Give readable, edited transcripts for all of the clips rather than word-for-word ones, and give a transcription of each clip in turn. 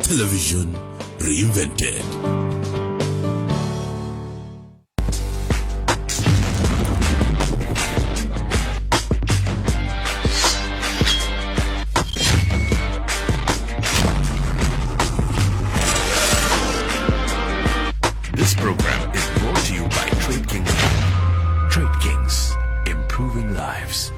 Television reinvented. This program is brought to you by Trade Kings. Trade Kings, improving lives.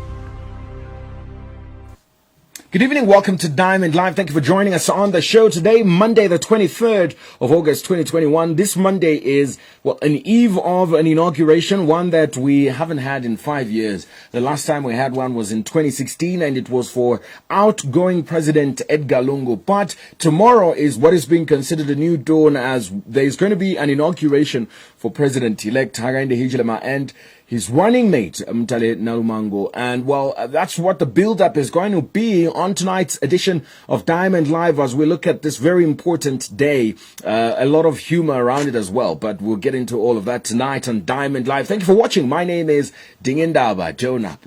Good evening, welcome to Diamond Live. Thank you for joining us on the show today, Monday the 23rd of August 2021. This Monday is, an eve of an inauguration, one that we haven't had in 5 years. The last time we had one was in 2016 and it was for outgoing President Edgar Lungu. But tomorrow is what is being considered a new dawn, as there's going to be an inauguration for President-elect Hakainde Hichilema and his running mate, Mtale Nalumango. And that's what the build-up is going to be on tonight's edition of Diamond Live as we look at this very important day. A lot of humor around it as well, but we'll get into all of that tonight on Diamond Live. Thank you for watching. My name is Dingendaba Jonah.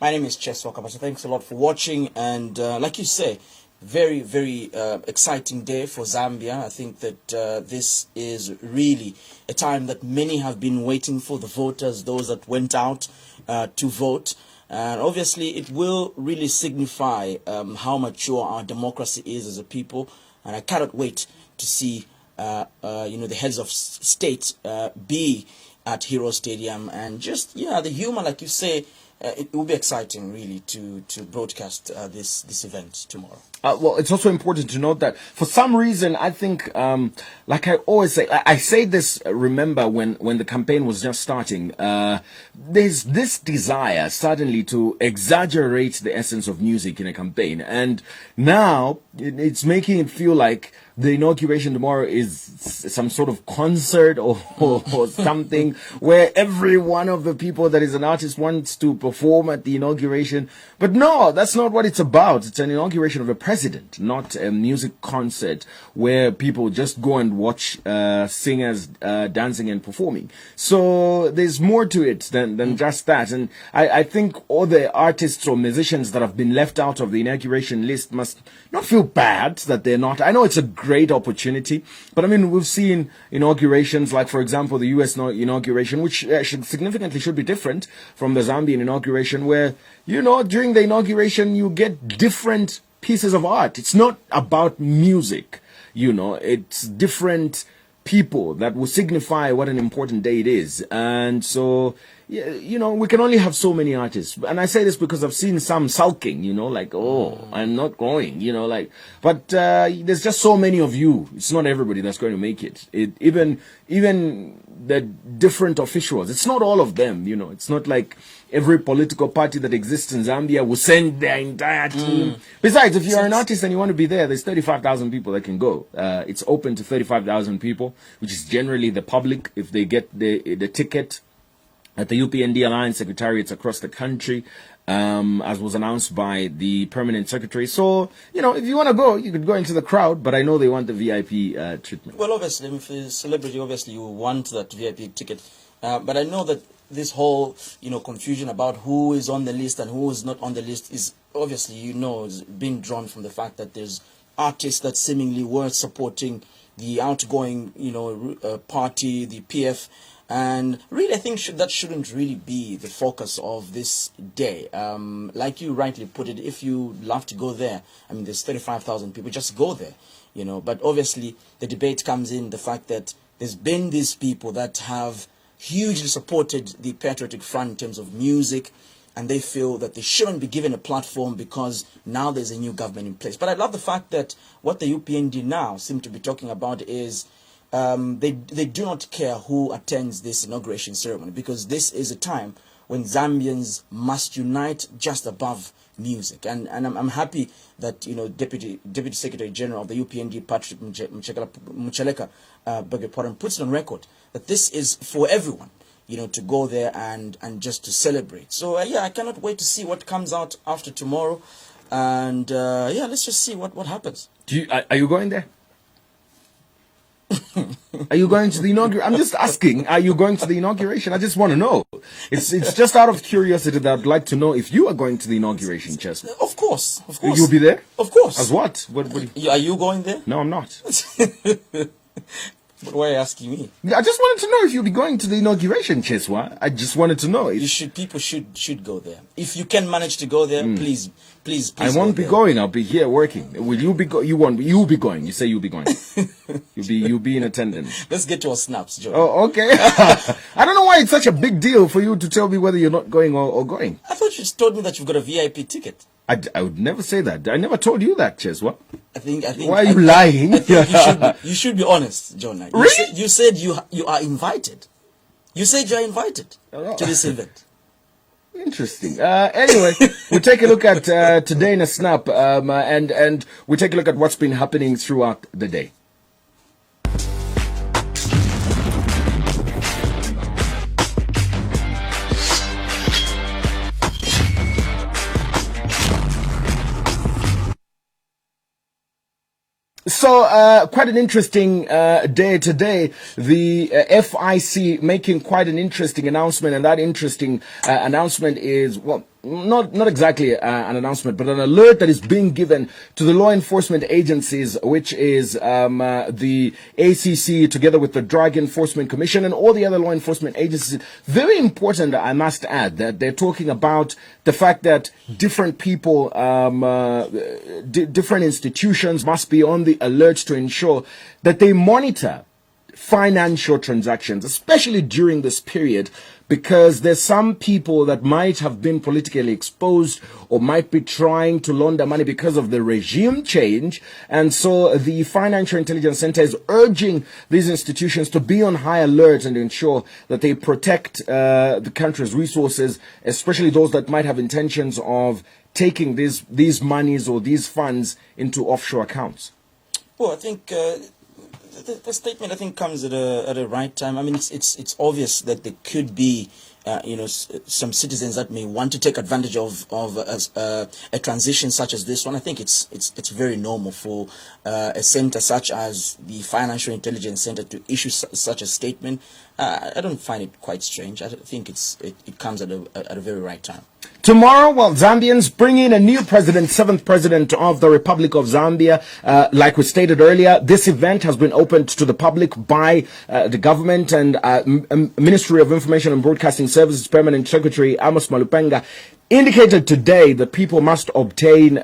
My name is Chess Wakaba. So thanks a lot for watching. And like you say, very, very exciting day for Zambia. I think that this is really a time that many have been waiting for, the voters, those that went out to vote. And obviously, it will really signify how mature our democracy is as a people. And I cannot wait to see, the heads of state be at Hero Stadium. And just, the humor, like you say, it will be exciting, really, to broadcast this event tomorrow. It's also important to note that for some reason, I think, like I always say, I say this, remember, when the campaign was just starting, there's this desire suddenly to exaggerate the essence of music in a campaign. And now it's making it feel like the inauguration tomorrow is some sort of concert or something where every one of the people that is an artist wants to perform at the inauguration. But no, that's not what it's about. It's an inauguration of a president, not a music concert where people just go and watch singers dancing and performing. So there's more to it than just that. And I think all the artists or musicians that have been left out of the inauguration list must not feel bad that they're not. I know it's a great opportunity, but I mean, we've seen inaugurations like, for example, the US inauguration, which significantly should be different from the Zambian inauguration, where, during the inauguration, you get different pieces of art. It's not about music, it's different people that will signify what an important day it is. And so, we can only have so many artists. And I say this because I've seen some sulking, I'm not going, but there's just so many of you. It's not everybody that's going to make it. Even the different officials, it's not all of them, it's not like every political party that exists in Zambia will send their entire team. Besides, if you're an artist and you want to be there's 35,000 people that can go. It's open to 35,000 people, which is generally the public, if they get the ticket at the UPND Alliance secretariats across the country, as was announced by the permanent secretary. So, if you want to go, you could go into the crowd, but I know they want the VIP treatment. Well, obviously, if you're a celebrity, obviously you want that VIP ticket. But I know that this whole, confusion about who is on the list and who is not on the list is obviously, is being drawn from the fact that there's artists that seemingly were supporting the outgoing, party, the PF. And really, I think that shouldn't really be the focus of this day. Like you rightly put it, if you love to go there, I mean, there's 35,000 people, just go there, But obviously, the debate comes in the fact that there's been these people that have hugely supported the Patriotic Front in terms of music, and they feel that they shouldn't be given a platform because now there's a new government in place. But I love the fact that what the UPND now seem to be talking about is they do not care who attends this inauguration ceremony, because this is a time when Zambians must unite just above music. And I'm happy that Deputy Secretary General of the UPND, Patrick Muchaleka, puts it on record that this is for everyone, to go there and just to celebrate. So I cannot wait to see what comes out after tomorrow, and let's just see what happens. Are you going there? Are you going to the inauguration? I'm just asking, are you going to the inauguration? I just want to know. It's just out of curiosity that I'd like to know if you are going to the inauguration, Chess. Of course, of course. You'll be there? Of course. As what? Are you going there? No, I'm not. But why are you asking me? I just wanted to know if you'll be going to the inauguration, Cheswa. I just wanted to know. People should go there. If you can manage to go there, please. I won't be going. I'll be here working. Will you be you won't? You'll be going. You say you'll be going. you'll be in attendance. Let's get to our snaps, Joe. Oh, okay. I don't know why it's such a big deal for you to tell me whether you're not going or going. I thought you just told me that you've got a VIP ticket. I would never say that. I never told you that, Cheswa. I think. Why are you lying? I think you should be honest, John. Really? You said you are invited. You said you are invited to this event. Interesting. Anyway, we take a look at today in a snap, and we take a look at what's been happening throughout the day. So, quite an interesting day today. The FIC making quite an interesting announcement, and that interesting announcement is, well, not exactly an announcement, but an alert that is being given to the law enforcement agencies, which is the ACC together with the Drug Enforcement Commission and all the other law enforcement agencies. Very important, I must add, that they're talking about the fact that different people, different institutions must be on the alert to ensure that they monitor financial transactions, especially during this period, because there's some people that might have been politically exposed or might be trying to launder money because of the regime change. And so the Financial Intelligence Center is urging these institutions to be on high alert and ensure that they protect the country's resources, especially those that might have intentions of taking these monies or these funds into offshore accounts. Well, I think the statement, I think, comes at a right time. I mean, it's obvious that there could be some citizens that may want to take advantage of a transition such as this one. I think it's very normal for a center such as the Financial Intelligence Center to issue such a statement. I don't find it quite strange. I think it comes at a very right time. Tomorrow, well, Zambians bring in a new president, 7th president of the Republic of Zambia. Like we stated earlier, this event has been opened to the public by the government, and Ministry of Information and Broadcasting Services Permanent Secretary Amos Malupenga indicated today that people must obtain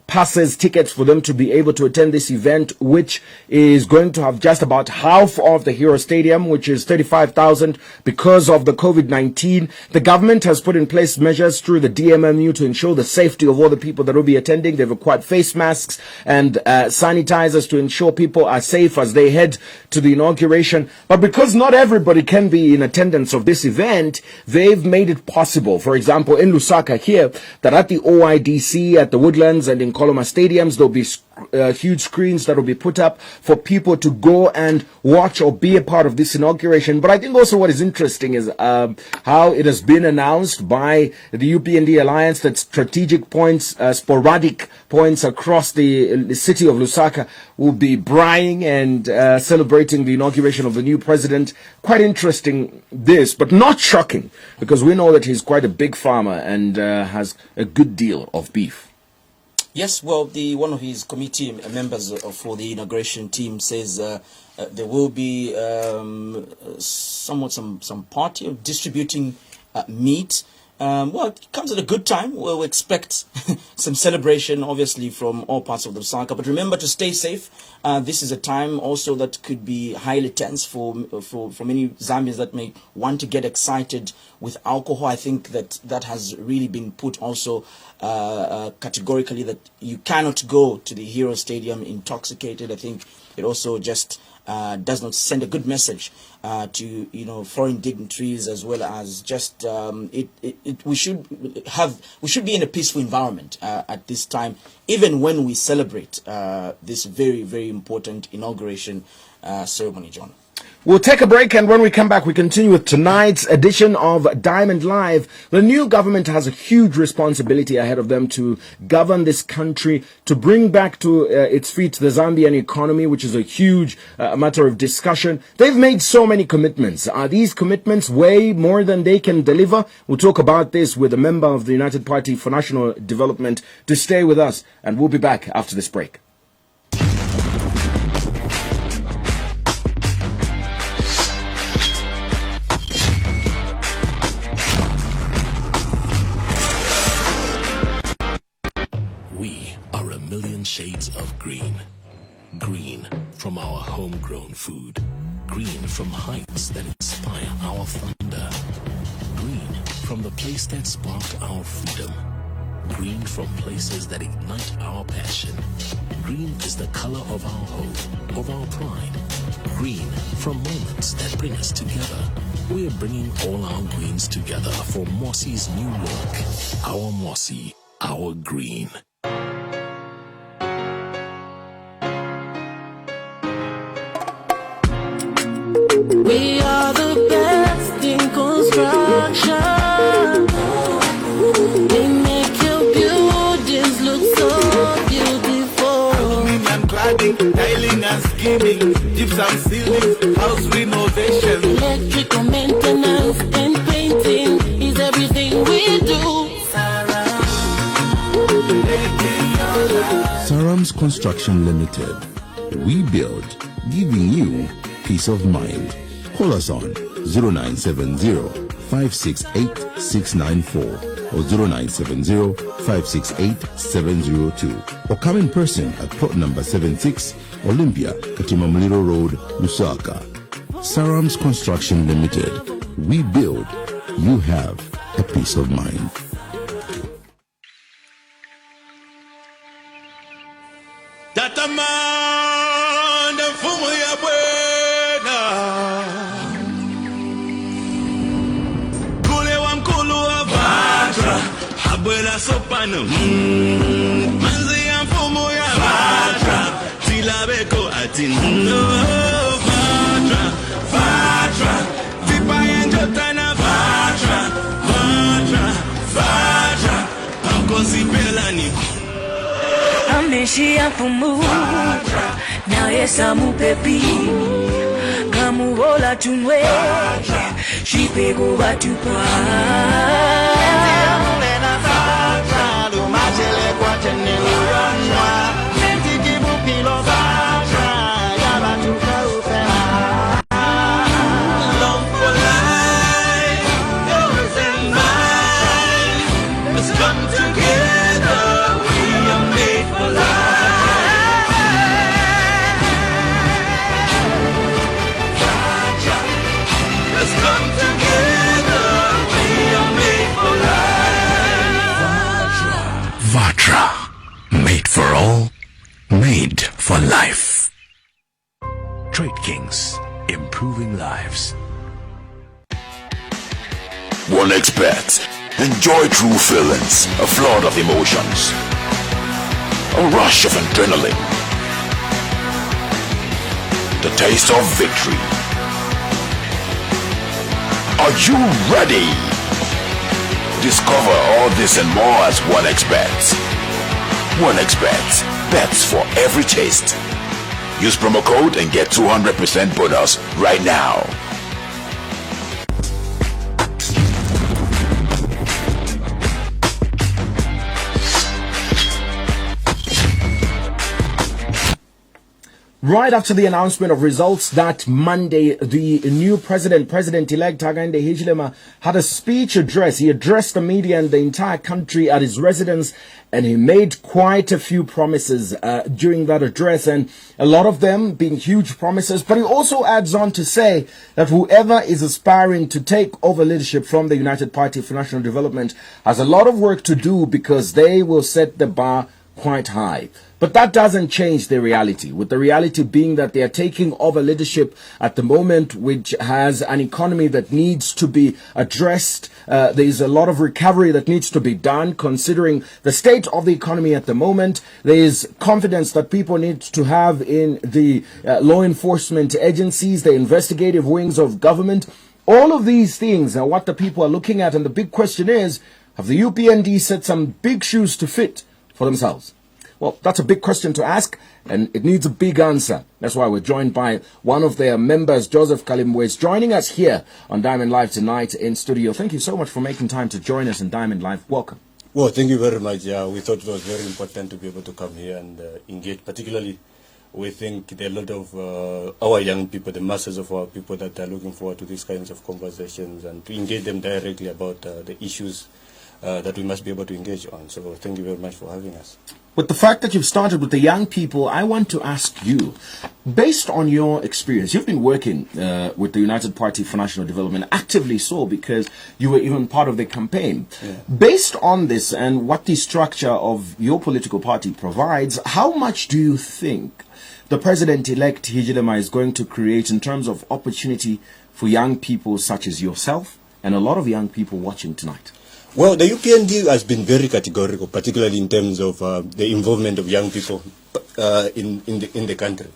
passes, tickets for them to be able to attend this event, which is going to have just about half of the Hero Stadium, which is 35,000 because of the COVID-19. The government has put in place measures through the DMMU to ensure the safety of all the people that will be attending. They've required face masks and sanitizers to ensure people are safe as they head to the inauguration. But because not everybody can be in attendance of this event, they've made it possible, for example, in Lusaka here, that at the OIDC, at the Woodlands, and in Koloma stadiums, there'll be huge screens that will be put up for people to go and watch or be a part of this inauguration. But I think also what is interesting is how it has been announced by the UPND Alliance that strategic points, sporadic points across the city of Lusaka will be braaiing and celebrating the inauguration of the new president. Quite interesting this, but not shocking, because we know that he's quite a big farmer and has a good deal of beef. Yes, well, one of his committee members for the inauguration team says there will be somewhat some party of distributing meat. Well, it comes at a good time. We'll expect some celebration, obviously, from all parts of the Lusaka. But remember to stay safe. This is a time also that could be highly tense for many Zambians that may want to get excited with alcohol. I think that has really been put also categorically, that you cannot go to the Hero Stadium intoxicated. I think it also just does not send a good message to foreign dignitaries, as well as just we should be in a peaceful environment at this time, even when we celebrate this very, very important inauguration ceremony, John. We'll take a break, and when we come back, we continue with tonight's edition of Diamond Live. The new government has a huge responsibility ahead of them to govern this country, to bring back to its feet the Zambian economy, which is a huge matter of discussion. They've made so many commitments. Are these commitments way more than they can deliver? We'll talk about this with a member of the United Party for National Development. To stay with us, and we'll be back after this break. Shades of green. Green from our homegrown food. Green from heights that inspire our thunder. Green from the place that sparked our freedom. Green from places that ignite our passion. Green is the color of our hope, of our pride. Green from moments that bring us together. We're bringing all our greens together for Mossy's new look. Our Mossy, our green. We are the best in construction. We make your buildings look so beautiful. Aluminum cladding, tiling and skimming, gypsum ceilings, house renovation. Electrical maintenance and painting is everything we do. Saram's Construction Limited. We build, giving you peace of mind. Call us on 0970-568-694 or 0970-568-702, or come in person at plot number 76 Olympia, Katimamuliro Road, Lusaka. Saram's Construction Limited. We build, you have a peace of mind. Abuela sopano, manzi ya mfumo ya Vatra, tilabeko atino, Vatra, Vatra, vipa yenjotana Vatra, Vatra, Vatra, pankosi pelani. Ameshi ya mfumo, na yesa mupepi, kamuola tunwe, shipego batupa. Vatra, made for all, made for life. Trade Kings, improving lives. One expert. Enjoy true feelings, a flood of emotions, a rush of adrenaline, the taste of victory. Are you ready? Discover all this and more as One Expert. One Expert, bets for every taste. Use promo code and get 200% bonus right now. Right after the announcement of results that Monday, the new President-elect Hakainde Hichilema, had a speech address. He addressed the media and the entire country at his residence, and he made quite a few promises during that address, and a lot of them being huge promises. But he also adds on to say that whoever is aspiring to take over leadership from the United Party for National Development has a lot of work to do, because they will set the bar quite high. But that doesn't change the reality, with the reality being that they are taking over leadership at the moment, which has an economy that needs to be addressed. There's a lot of recovery that needs to be done, considering the state of the economy at the moment. There is confidence that people need to have in the law enforcement agencies, the investigative wings of government. All of these things are what the people are looking at, and the big question is, have the UPND set some big shoes to fit for themselves? Well, that's a big question to ask, and it needs a big answer. That's why we're joined by one of their members, Joseph Kalimbwe, is joining us here on Diamond Live tonight in studio. Thank you so much for making time to join us in Diamond Live. Welcome. Well, thank you very much. We thought it was very important to be able to come here and engage. Particularly, we think there are a lot of our young people, the masses of our people that are looking forward to these kinds of conversations and to engage them directly about the issues that we must be able to engage on. So thank you very much for having us. With the fact that you've started with the young people, I want to ask you, based on your experience, you've been working with the United Party for National Development, actively so, because you were even part of the campaign. Yeah. Based on this and what the structure of your political party provides, how much do you think the president-elect Hijilema is going to create in terms of opportunity for young people such as yourself and a lot of young people watching tonight? Well, the UPND has been very categorical, particularly in terms of the involvement of young people in the country.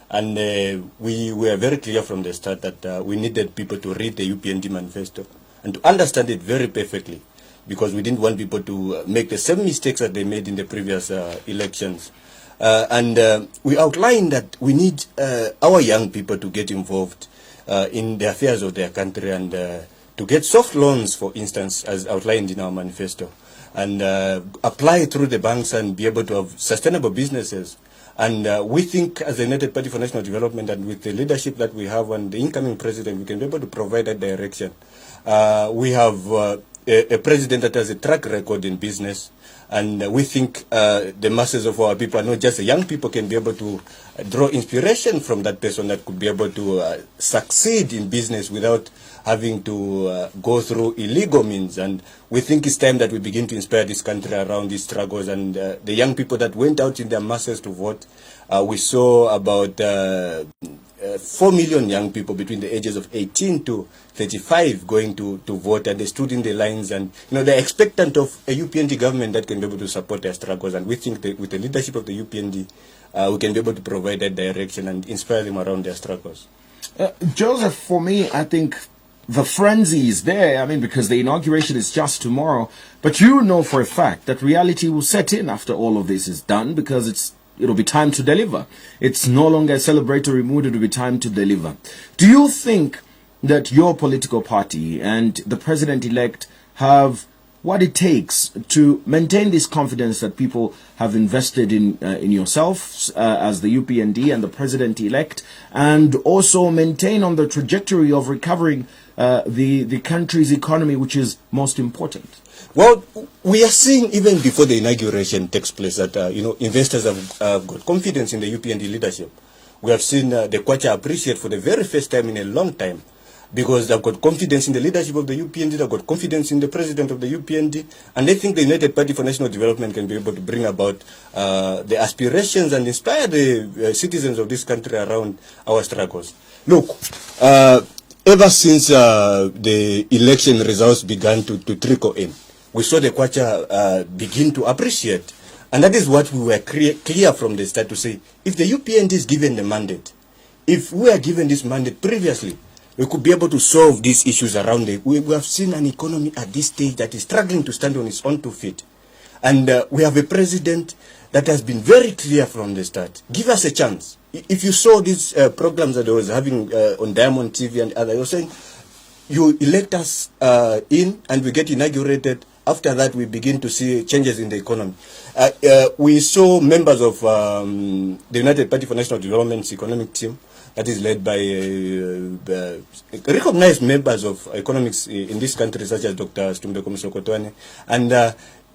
And we were very clear from the start that we needed people to read the UPND manifesto and to understand it very perfectly, because we didn't want people to make the same mistakes that they made in the previous elections. And we outlined that we need our young people to get involved in the affairs of their country and to get soft loans, for instance, as outlined in our manifesto, and apply through the banks and be able to have sustainable businesses. And we think, as the United Party for National Development, and with the leadership that we have and the incoming president, we can be able to provide that direction. We have a president that has a track record in business, and we think the masses of our people, not just the young people, can be able to draw inspiration from that person that could be able to succeed in business without having to go through illegal means. And we think it's time that we begin to inspire this country around these struggles. And the young people that went out in their masses to vote, we saw about 4 million young people between the ages of 18 to 35 going to vote, and they stood in the lines, and they're expectant of a UPND government that can be able to support their struggles. And we think that with the leadership of the UPND, we can be able to provide that direction and inspire them around their struggles. Joseph, for me, I think the frenzy is there, because the inauguration is just tomorrow, but you know for a fact that reality will set in after all of this is done, because it'll be time to deliver. It's no longer a celebratory mood, it'll be time to deliver. Do you think that your political party and the president-elect have what it takes to maintain this confidence that people have invested in yourself as the UPND and the president-elect, and also maintain on the trajectory of recovering the country's economy, which is most important? Well, we are seeing even before the inauguration takes place that investors have got confidence in the UPND leadership. We have seen the Kwacha appreciate for the very first time in a long time, because they've got confidence in the leadership of the UPND, they've got confidence in the president of the UPND, and they think the United Party for National Development can be able to bring about the aspirations and inspire the citizens of this country around our struggles. Look, ever since the election results began to trickle in, we saw the Kwacha begin to appreciate. And that is what we were clear from the start to say, if the UPND is given the mandate, if we are given this mandate previously, we could be able to solve these issues around it. We have seen an economy at this stage that is struggling to stand on its own 2 feet. And we have a president that has been very clear from the start. Give us a chance. If you saw these programs that I was having on Diamond TV and others, I was saying, you elect us in and we get inaugurated. After that, we begin to see changes in the economy. We saw members of the United Party for National Development's economic team that is led by recognized members of economics in this country, such as Dr. Stumbeko Msokotwane. And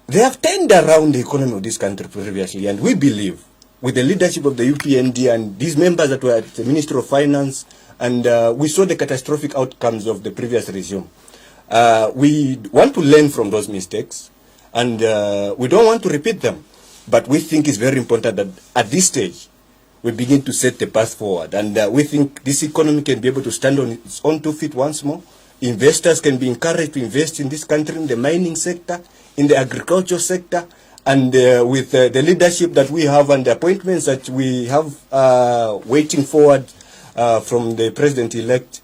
they have turned around the economy of this country previously. And we believe, with the leadership of the UPND and these members that were at the Ministry of Finance, and we saw the catastrophic outcomes of the previous regime. We want to learn from those mistakes, and we don't want to repeat them. But we think it's very important that at this stage, we begin to set the path forward. And we think this economy can be able to stand on its own 2 feet once more. Investors can be encouraged to invest in this country, in the mining sector, in the agriculture sector, and with the leadership that we have and the appointments that we have waiting forward from the president-elect,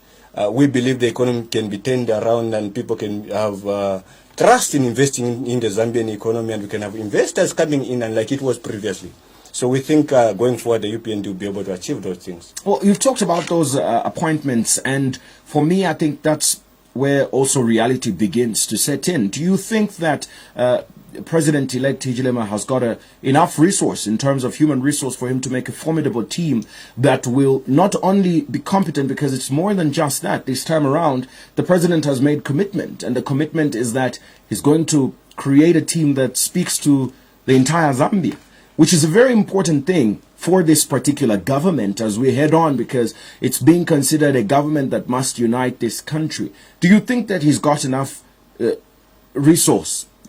we believe the economy can be turned around and people can have trust in investing in the Zambian economy, and we can have investors coming in, and like it was previously. So we think going forward, the UPND will be able to achieve those things. Well, you've talked about those appointments, and for me, I think that's where also reality begins to set in. Do you think that President-elect Hichilema has got enough resource in terms of human resource for him to make a formidable team that will not only be competent, because it's more than just that. This time around, the president has made commitment, and the commitment is that he's going to create a team that speaks to the entire Zambia, which is a very important thing for this particular government as we head on, because it's being considered a government that must unite this country. Do you think that he's got enough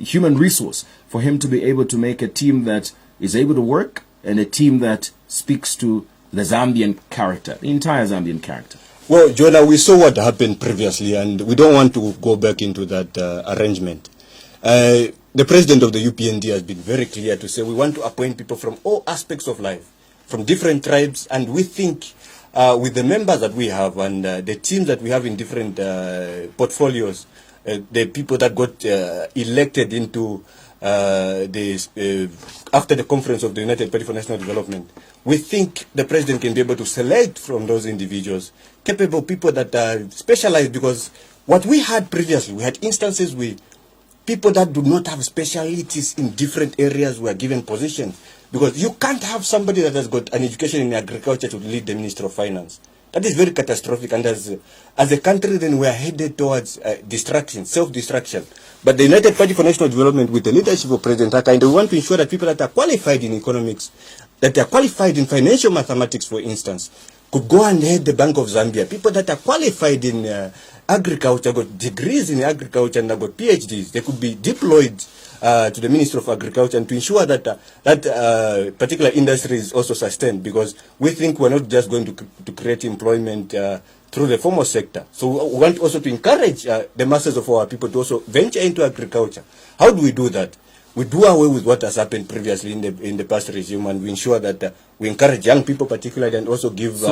human resource, for him to be able to make a team that is able to work and a team that speaks to the Zambian character, the entire Zambian character? Well, Jonah, we saw what happened previously, and we don't want to go back into that arrangement. The president of the UPND has been very clear to say we want to appoint people from all aspects of life, from different tribes, and we think with the members that we have and the teams that we have in different portfolios, the people that got elected into after the conference of the United Party for National Development, we think the president can be able to select from those individuals capable people that are specialized, because what we had previously, we had instances with people that do not have specialties in different areas were given positions, because you can't have somebody that has got an education in agriculture to lead the Ministry of Finance. That is very catastrophic, and as a country then we are headed towards destruction, self-destruction. But the United Party for National Development, with the leadership of President Hakainde, we want to ensure that people that are qualified in economics, that are qualified in financial mathematics, for instance, could go and head the Bank of Zambia. People that are qualified in agriculture, got degrees in agriculture and have got PhDs, they could be deployed to the Ministry of Agriculture, and to ensure that that particular industry is also sustained, because we think we're not just going to create employment through the formal sector. So we want also to encourage the masses of our people to also venture into agriculture. How do we do that? We do away with what has happened previously in the past regime, and we ensure that we encourage young people particularly, and also give...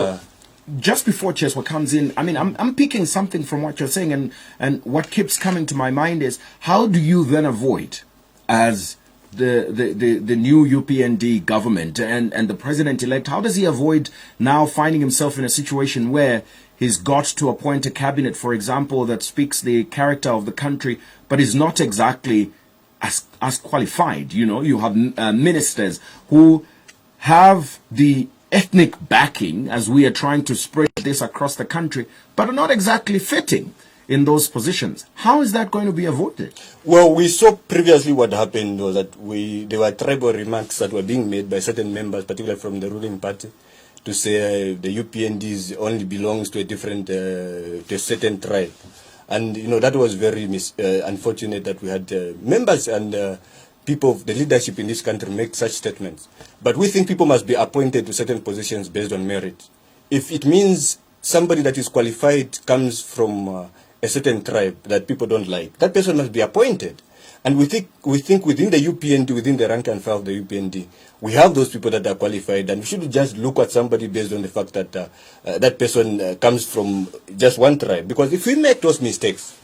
Just before Cheswa comes in, I mean, I'm picking something from what you're saying, and what keeps coming to my mind is, how do you then avoid, as the new UPND government and the president-elect, how does he avoid now finding himself in a situation where he's got to appoint a cabinet, for example, that speaks the character of the country, but is not exactly as qualified? You know, you have ministers who have the ethnic backing, as we are trying to spread this across the country, but are not exactly fitting in those positions. How is that going to be avoided? Well, we saw previously what happened was that there were tribal remarks that were being made by certain members, particularly from the ruling party, to say the UPNDs only belongs to to a certain tribe. And, you know, that was very unfortunate that we had members and people of the leadership in this country make such statements. But we think people must be appointed to certain positions based on merit. If it means somebody that is qualified comes from a certain tribe that people don't like, that person must be appointed. And we think within the UPND, within the rank and file of the UPND, we have those people that are qualified, and we shouldn't just look at somebody based on the fact that that person comes from just one tribe. Because if we make those mistakes,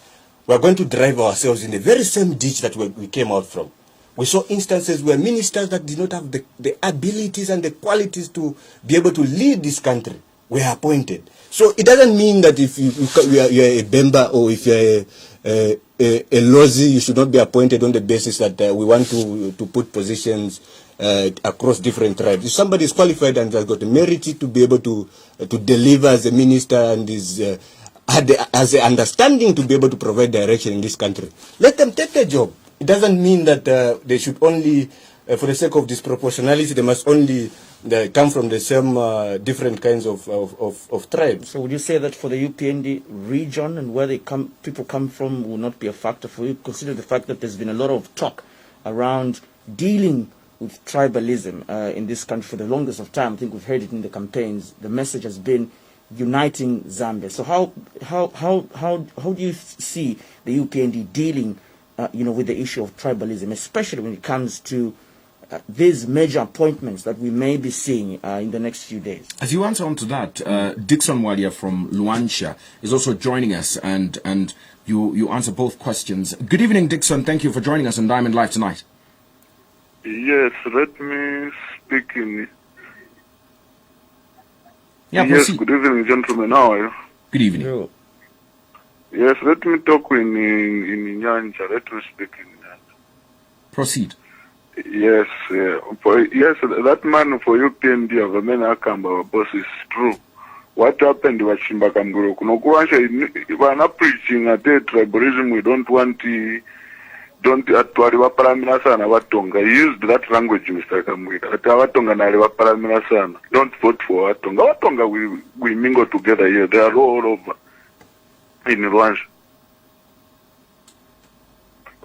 we are going to drive ourselves in the very same ditch that we came out from. We saw instances where ministers that did not have the abilities and the qualities to be able to lead this country were appointed. So it doesn't mean that if you're a Bemba or if you're a Lozi, you should not be appointed on the basis that we want to put positions across different tribes. If somebody is qualified and has got the merit to be able to deliver as a minister and has the understanding to be able to provide direction in this country, let them take the job. It doesn't mean that they should only, for the sake of disproportionality, they must only come from the same different kinds of tribes. So would you say that for the UPND region and where people come from will not be a factor for you, considering the fact that there's been a lot of talk around dealing with tribalism in this country for the longest of time. I think we've heard it in the campaigns. The message has been uniting Zambia. So how do you see the UPND dealing, with the issue of tribalism, especially when it comes to these major appointments that we may be seeing in the next few days? As you answer on to that, Dixon Walia from Luanshya is also joining us, and you answer both questions. Good evening, Dixon. Thank you for joining us on Diamond Live tonight. Yes, let me speak in... Yeah, yes, proceed. good evening, gentlemen. How are you? Good evening. Hello. Yes, let me talk in Nyanja. Let me speak in Nyanja. Proceed. Yes, that man for UPND of Amena Akamba, our boss, is true. What happened to Wachimba Kamburo? We are not preaching at tribalism. We don't want to Paramina Sana Watonga. He used that language, Mr. Kamwika. Watonga na Paramina Sana. Don't vote for Watonga. Watonga, we mingle together here. They are all over in Rwanda.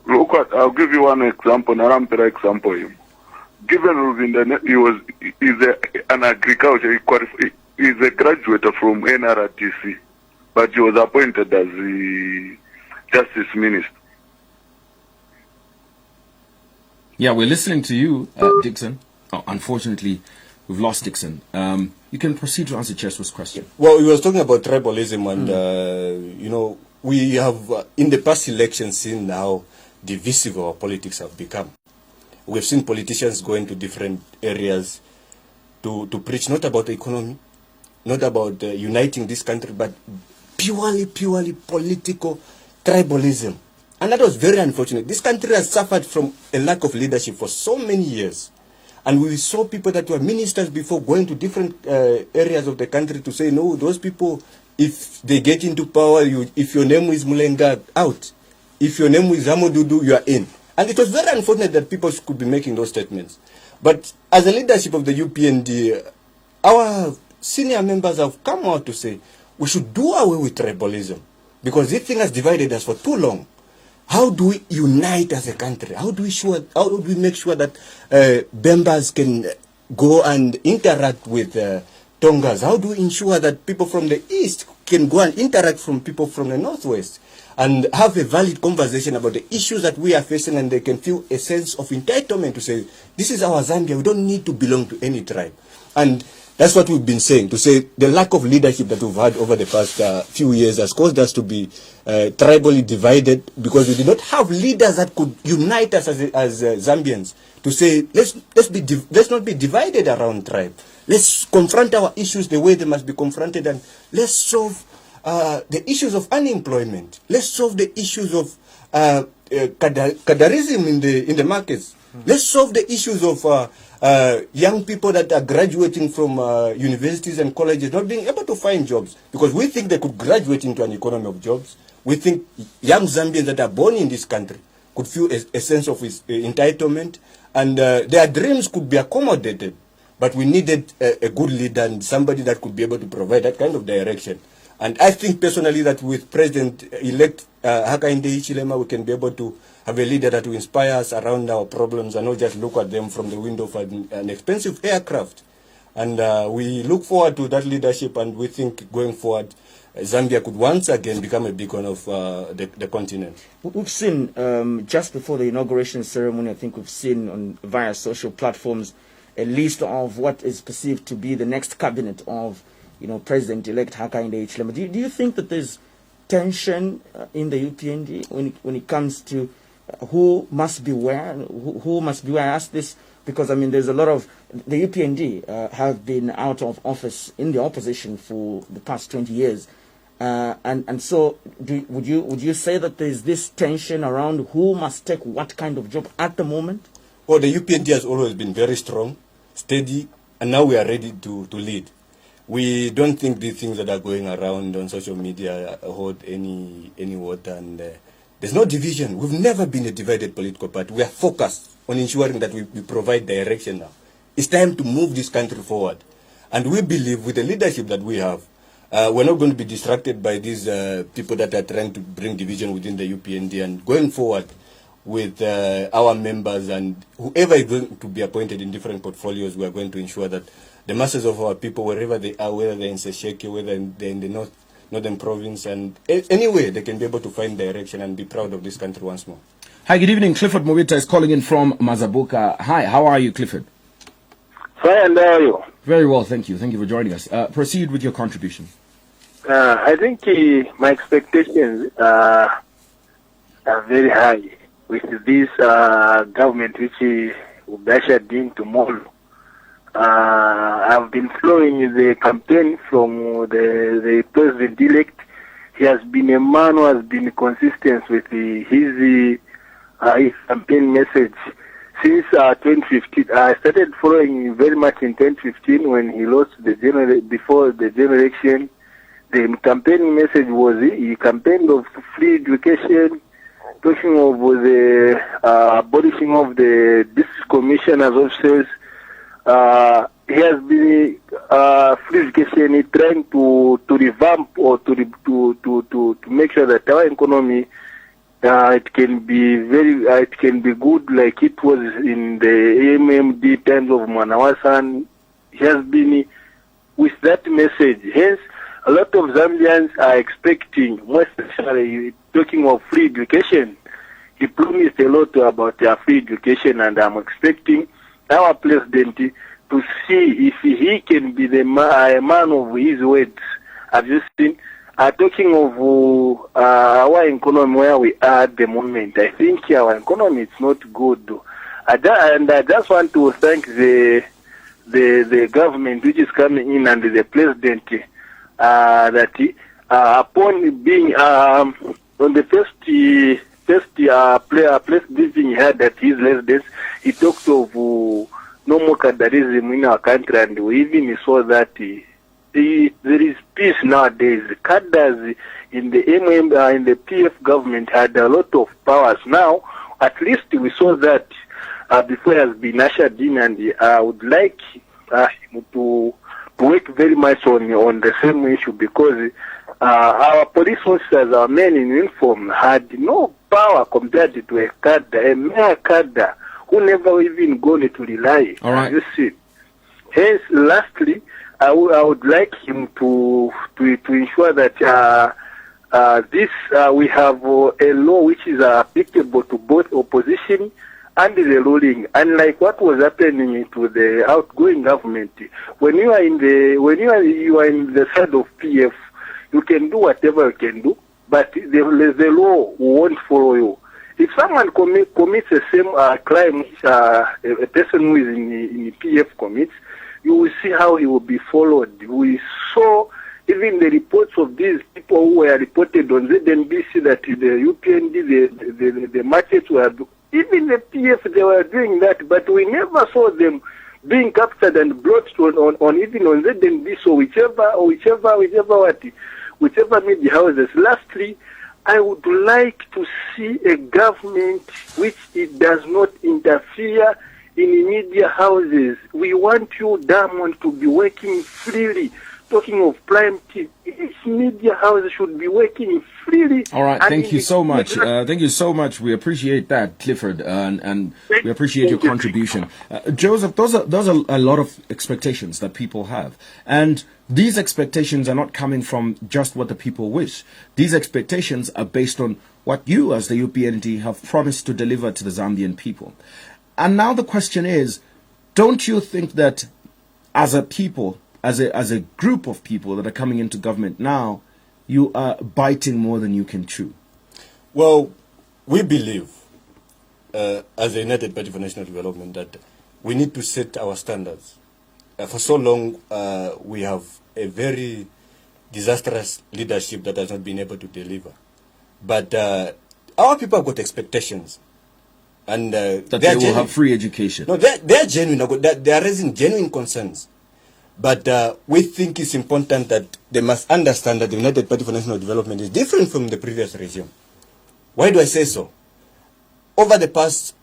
Look at, I'll give you one example, Narampera example. Given Ruvinda, he's an agriculture, he's a graduate from NRTC, but he was appointed as the Justice Minister. Yeah, we're listening to you, Dixon. Oh, unfortunately, we've lost Dixon. You can proceed to answer Chester's question. Well, we was talking about tribalism, and we have in the past elections seen how divisive our politics have become. We've seen politicians go into different areas to preach not about the economy, not about uniting this country, but purely political tribalism. And that was very unfortunate. This country has suffered from a lack of leadership for so many years. And we saw people that were ministers before going to different areas of the country to say, no, those people, if they get into power, if your name is Mulenga, out. If your name is Hamodudu, you are in. And it was very unfortunate that people could be making those statements. But as a leadership of the UPND, our senior members have come out to say, we should do away with tribalism. Because this thing has divided us for too long. How do we unite as a country? How do we make sure that Bembas can go and interact with Tongas? How do we ensure that people from the east can go and interact from people from the northwest and have a valid conversation about the issues that we are facing, and they can feel a sense of entitlement to say, this is our Zambia, we don't need to belong to any tribe. And that's what we've been saying, to say the lack of leadership that we've had over the past few years has caused us to be tribally divided, because we did not have leaders that could unite us as Zambians to say, let's not be divided around tribe. Let's confront our issues the way they must be confronted, and let's solve the issues of unemployment. Let's solve the issues of cadarism in the markets. Let's solve the issues of young people that are graduating from universities and colleges not being able to find jobs, because we think they could graduate into an economy of jobs. We think young Zambians that are born in this country could feel a sense of entitlement, and their dreams could be accommodated. But we needed a good leader and somebody that could be able to provide that kind of direction. And I think personally that with President-elect Hakainde Hichilema, we can be able to have a leader that will inspire us around our problems and not just look at them from the window of an expensive aircraft. And we look forward to that leadership, and we think going forward, Zambia could once again become a beacon of the continent. We've seen, just before the inauguration ceremony, I think we've seen via social platforms a list of what is perceived to be the next cabinet of President-elect Hakainde Hichilema. Do you think that there's tension in the UPND when it comes to who must be where? Who must be where? I ask this because, I mean, there's a lot of... The UPND have been out of office in the opposition for the past 20 years. And so would you say that there's this tension around who must take what kind of job at the moment? Well, the UPND has always been very strong, steady, and now we are ready to lead. We don't think these things that are going around on social media hold any water, and there's no division. We've never been a divided political party. We are focused on ensuring that we provide direction now. It's time to move this country forward. And we believe with the leadership that we have, we're not going to be distracted by these people that are trying to bring division within the UPND. And going forward, with our members and whoever is going to be appointed in different portfolios. We are going to ensure that the masses of our people, wherever they are, whether they're in Sesheke, whether they're in the northern province, and anywhere, they can be able to find direction and be proud of this country once more. Hi, good evening. Clifford Movita is calling in from Mazabuka. Hi, how are you, Clifford? Fine, how are you? Very well, thank you. Thank you for joining us. Proceed with your contribution. I think my expectations are very high with this government which will be ushered in tomorrow. I've been following the campaign from the president-elect. He has been a man who has been consistent with his campaign message since 2015. I started following very much in 2015 when he lost before the general election. The campaign message was he campaigned of free education, talking of the abolishing of the district commissioners' offices. He has been free education, trying to revamp or to make sure that our economy it can be good like it was in the AMMD times of Mwanawasan. He has been with that message. Hence, a lot of Zambians are expecting, more especially talking of free education. He promised a lot about free education, and I'm expecting our president to see if he can be a man of his words. I've just seen, talking of our economy where we are at the moment. I think our economy is not good. And I just want to thank the government which is coming in and the president that upon being on the first visit he had at his residence, he talked of no more cadreism in our country, and we even saw that there is peace nowadays. Cadres in the in the PF government had a lot of powers. Now, at least we saw that before he has been ushered in, and I would like him to work very much on the same issue, because our police officers, our men in uniform, had no power compared to a cadre, a mere cadre who never even gone to rely. All right. You see. Hence, lastly, I would like him to ensure that this we have a law which is applicable to both opposition and the ruling, unlike what was happening to the outgoing government. When you are in the side of PF, you can do whatever you can do, but the law won't follow you. If someone commits the same crime a person who is in PF commits, you will see how he will be followed. We saw even the reports of these people who were reported on ZNBC that the UPND, the markets were, even the PF, they were doing that, but we never saw them being captured and brought on even on ZNBC, so whichever media houses. Lastly, I would like to see a government which it does not interfere in media houses. We want you, Diamond, to be working freely. Talking of prime TV, each media house should be working freely. All right, thank you so much. Thank you so much. We appreciate that, Clifford, and we appreciate your contribution. Joseph, those are a lot of expectations that people have. And these expectations are not coming from just what the people wish. These expectations are based on what you, as the UPND, have promised to deliver to the Zambian people. And now the question is, don't you think that as a people, as a group of people that are coming into government now, you are biting more than you can chew? Well, we believe, as a United Party for National Development, that we need to set our standards. For so long, we have a very disastrous leadership that has not been able to deliver. But our people have got expectations. And that they will have free education. No, they're genuine. They are raising genuine concerns. But we think it's important that they must understand that the United Party for National Development is different from the previous regime. Why do I say so? Over the past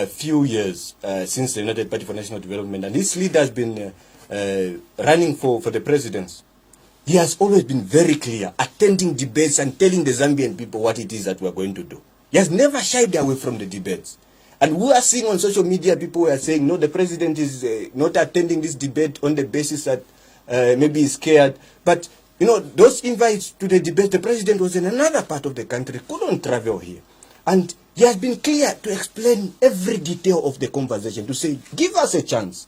few years, since the United Party for National Development, and this leader has been running for the presidency, he has always been very clear, attending debates and telling the Zambian people what it is that we're going to do. He has never shied away from the debates. And we are seeing on social media, people were saying, no, the president is not attending this debate on the basis that maybe he's scared. But, you know, those invites to the debate, the president was in another part of the country, couldn't travel here. And he has been clear to explain every detail of the conversation, to say, give us a chance.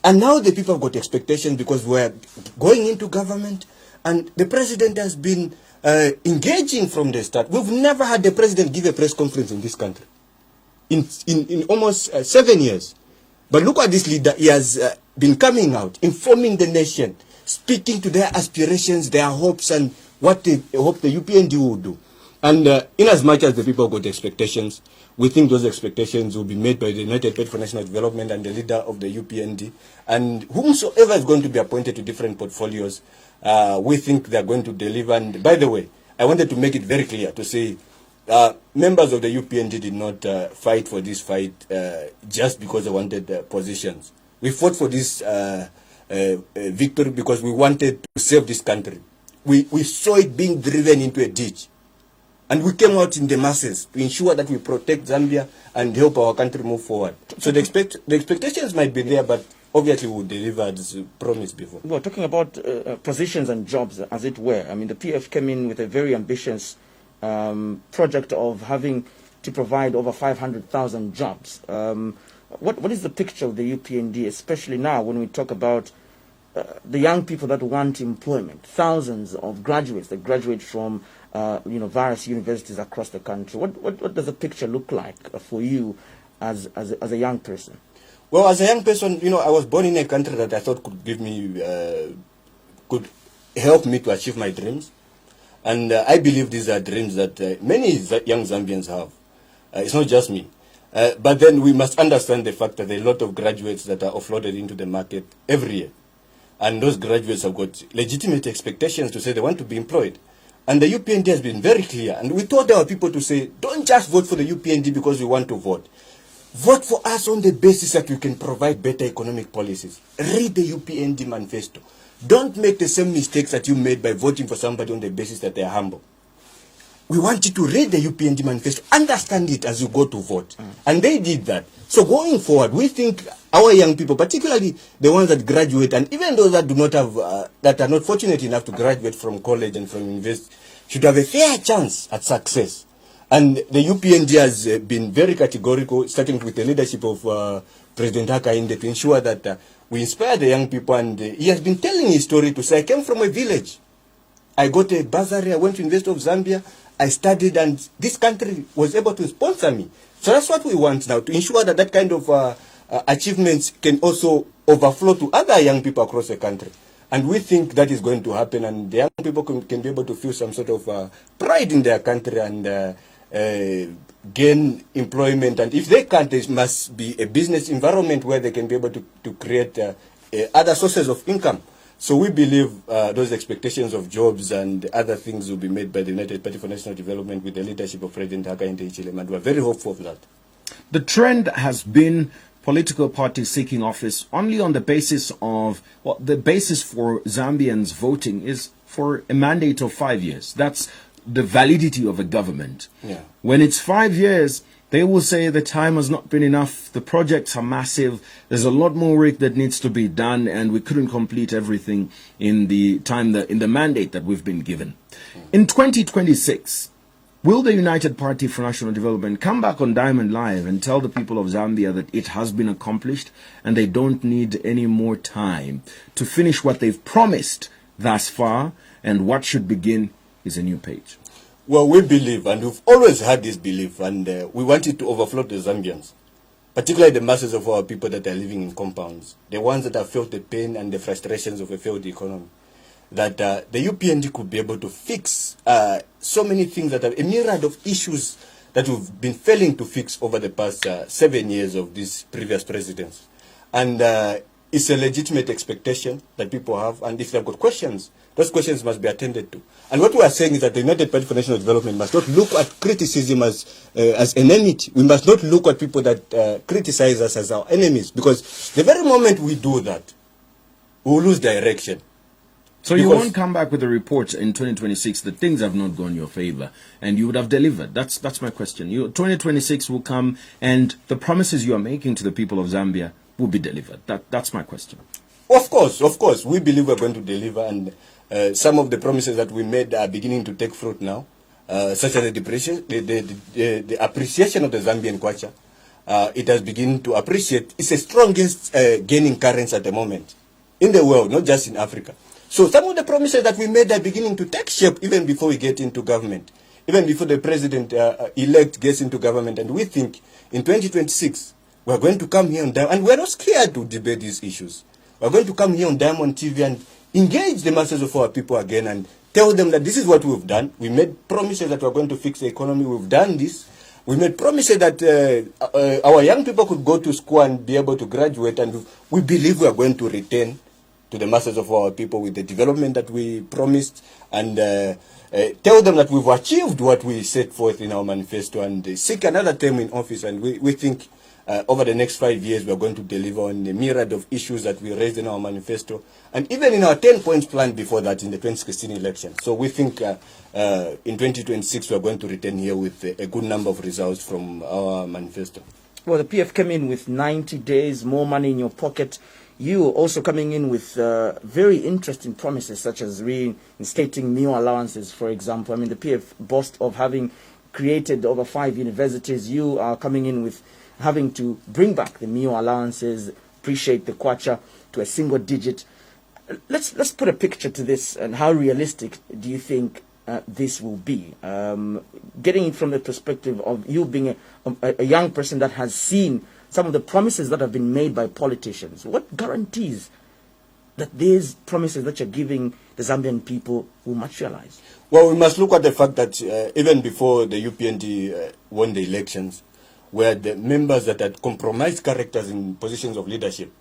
And now the people have got expectations because we're going into government, and the president has been engaging from the start. We've never had the president give a press conference in this country in almost 7 years. But look at this leader. He has been coming out, informing the nation, speaking to their aspirations, their hopes, and what they hope the UPND will do. And in as much as the people got expectations, we think those expectations will be made by the United Party for National Development and the leader of the UPND. And whomsoever is going to be appointed to different portfolios, we think they're going to deliver. And by the way, I wanted to make it very clear to say, members of the UPND did not fight for this fight just because they wanted positions. We fought for this victory because we wanted to save this country. We saw it being driven into a ditch. And we came out in the masses to ensure that we protect Zambia and help our country move forward. So the expectations might be there, but obviously we'll deliver as promised before. Well, talking about positions and jobs, as it were, I mean, the PF came in with a very ambitious project of having to provide over 500,000 jobs. What is the picture of the UPND, especially now when we talk about the young people that want employment, thousands of graduates that graduate from various universities across the country? What does the picture look like for you as a young person? Well, as a young person, I was born in a country that I thought could give me, could help me to achieve my dreams. And I believe these are dreams that many young Zambians have. It's not just me. But then we must understand the fact that there are a lot of graduates that are offloaded into the market every year. And those graduates have got legitimate expectations to say they want to be employed. And the UPND has been very clear. And we told our people to say, don't just vote for the UPND because we want to vote. Vote for us on the basis that we can provide better economic policies. Read the UPND manifesto. Don't make the same mistakes that you made by voting for somebody on the basis that they are humble. We want you to read the UPND manifesto, understand it as you go to vote. And they did that. So going forward, we think our young people, particularly the ones that graduate, and even those that do not have, that are not fortunate enough to graduate from college and from university, should have a fair chance at success. And the UPND has been very categorical, starting with the leadership of President Hakainde, to ensure that we inspire the young people. And he has been telling his story to say, I came from a village. I got a bursary, I went to University of Zambia, I studied, and this country was able to sponsor me. So that's what we want now, to ensure that that kind of achievements can also overflow to other young people across the country. And we think that is going to happen, and the young people can be able to feel some sort of pride in their country and gain employment. And if they can't, there must be a business environment where they can be able to create other sources of income. So we believe those expectations of jobs and other things will be made by the United Party for National Development with the leadership of President Hakainde Hichilema, and we're very hopeful of that. The trend has been political parties seeking office only on the basis of, well, the basis for Zambians voting is for a mandate of 5 years. That's the validity of a government. Yeah. When it's 5 years, they will say the time has not been enough, the projects are massive, there's a lot more work that needs to be done, and we couldn't complete everything in the time, in the mandate that we've been given. In 2026, will the United Party for National Development come back on Diamond Live and tell the people of Zambia that it has been accomplished and they don't need any more time to finish what they've promised thus far, and what should begin is a new page? Well, we believe, and we've always had this belief, and we want it to overflow to Zambians, particularly the masses of our people that are living in compounds, the ones that have felt the pain and the frustrations of a failed economy, that the UPND could be able to fix so many things, that are a myriad of issues that we've been failing to fix over the past 7 years of these previous presidents. And it's a legitimate expectation that people have, and if they've got questions, those questions must be attended to. And what we are saying is that the United Party for National Development must not look at criticism as enmity. We must not look at people that criticize us as our enemies, because the very moment we do that, we will lose direction. So you won't come back with a report in 2026 that things have not gone your favor and you would have delivered. That's my question. 2026 will come and the promises you are making to the people of Zambia will be delivered. That's my question. Of course. We believe we're going to deliver, and some of the promises that we made are beginning to take fruit now, such as the appreciation of the Zambian kwacha. It has begun to appreciate. It's the strongest gaining currency at the moment in the world, not just in Africa. So some of the promises that we made are beginning to take shape even before we get into government, even before the president-elect gets into government. And we think in 2026, we're going to come here on Diamond, and we're not scared to debate these issues. We're going to come here on Diamond TV and engage the masses of our people again and tell them that this is what we've done. We made promises that we're going to fix the economy. We've done this. We made promises that our young people could go to school and be able to graduate, and we believe we are going to return to the masses of our people with the development that we promised, and tell them that we've achieved what we set forth in our manifesto, and seek another term in office. And we think over the next 5 years we are going to deliver on the myriad of issues that we raised in our manifesto, and even in our 10 points plan before that in the 2016 election. So we think in 2026 we are going to return here with a good number of results from our manifesto. Well, the PF came in with 90 days, more money in your pocket. You also coming in with very interesting promises, such as reinstating meal allowances, for example. I mean, the PF boasts of having created over 5 universities. You are coming in with having to bring back the meal allowances, appreciate the kwacha to a single digit. Let's put a picture to this, and how realistic do you think this will be? Getting it from the perspective of you being a young person that has seen some of the promises that have been made by politicians. What guarantees that these promises that you're giving the Zambian people will materialize? Well, we must look at the fact that even before the UPND won the elections, where the members that had compromised characters in positions of leadership,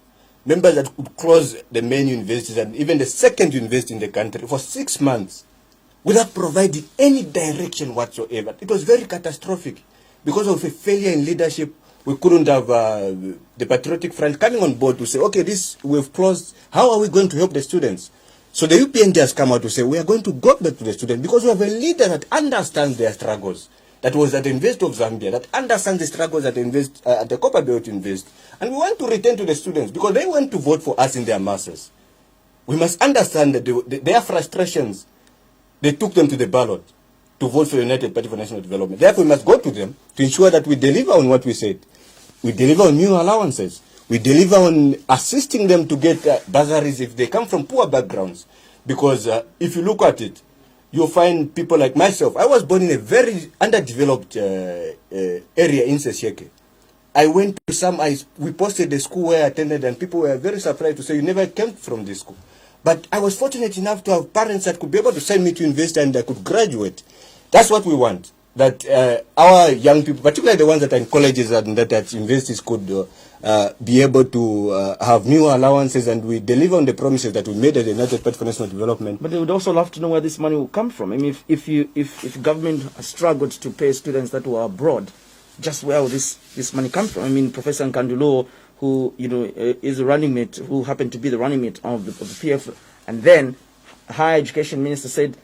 members that could close the main universities and even the second university in the country for 6 months without providing any direction whatsoever. It was very catastrophic. Because of a failure in leadership, we couldn't have the Patriotic Front coming on board to say, okay, this we've closed. How are we going to help the students? So the UPND has come out to say, we are going to go back to the students because we have a leader that understands their struggles, that was at the Invest of Zambia, that understands the struggles at the Copper Belt Invest. And we want to return to the students because they went to vote for us in their masses. We must understand that their frustrations, they took them to the ballot to vote for the United Party for National Development. Therefore, we must go to them to ensure that we deliver on what we said. We deliver on new allowances. We deliver on assisting them to get bursaries if they come from poor backgrounds. Because if you look at it, you'll find people like myself. I was born in a very underdeveloped area in Sesheke. I went to we posted the school where I attended, and people were very surprised to say, you never came from this school. But I was fortunate enough to have parents that could be able to send me to university and I could graduate. That's what we want. That our young people, particularly the ones that are in colleges and that at universities, could be able to have new allowances, and we deliver on the promises that we made at the United Party for National Development. But they would also love to know where this money will come from. I mean, if government struggled to pay students that were abroad, just where will this money come from? I mean, Professor Nkandulo, who is a running mate, who happened to be the running mate of the PF, and then Higher Education Minister said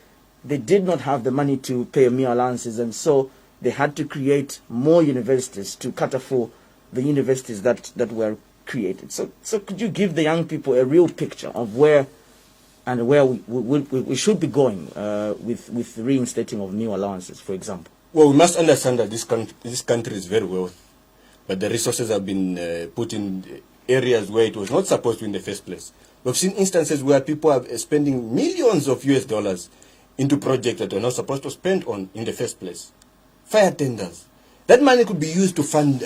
they did not have the money to pay meal allowances, and so they had to create more universities to cater for the universities that were created. So could you give the young people a real picture of where we should be going with the reinstating of meal allowances, for example? Well, we must understand that this country is very wealthy, but the resources have been put in areas where it was not supposed to in the first place. We've seen instances where people are spending millions of US dollars into projects that they're not supposed to spend on in the first place. Fire tenders. That money could be used to fund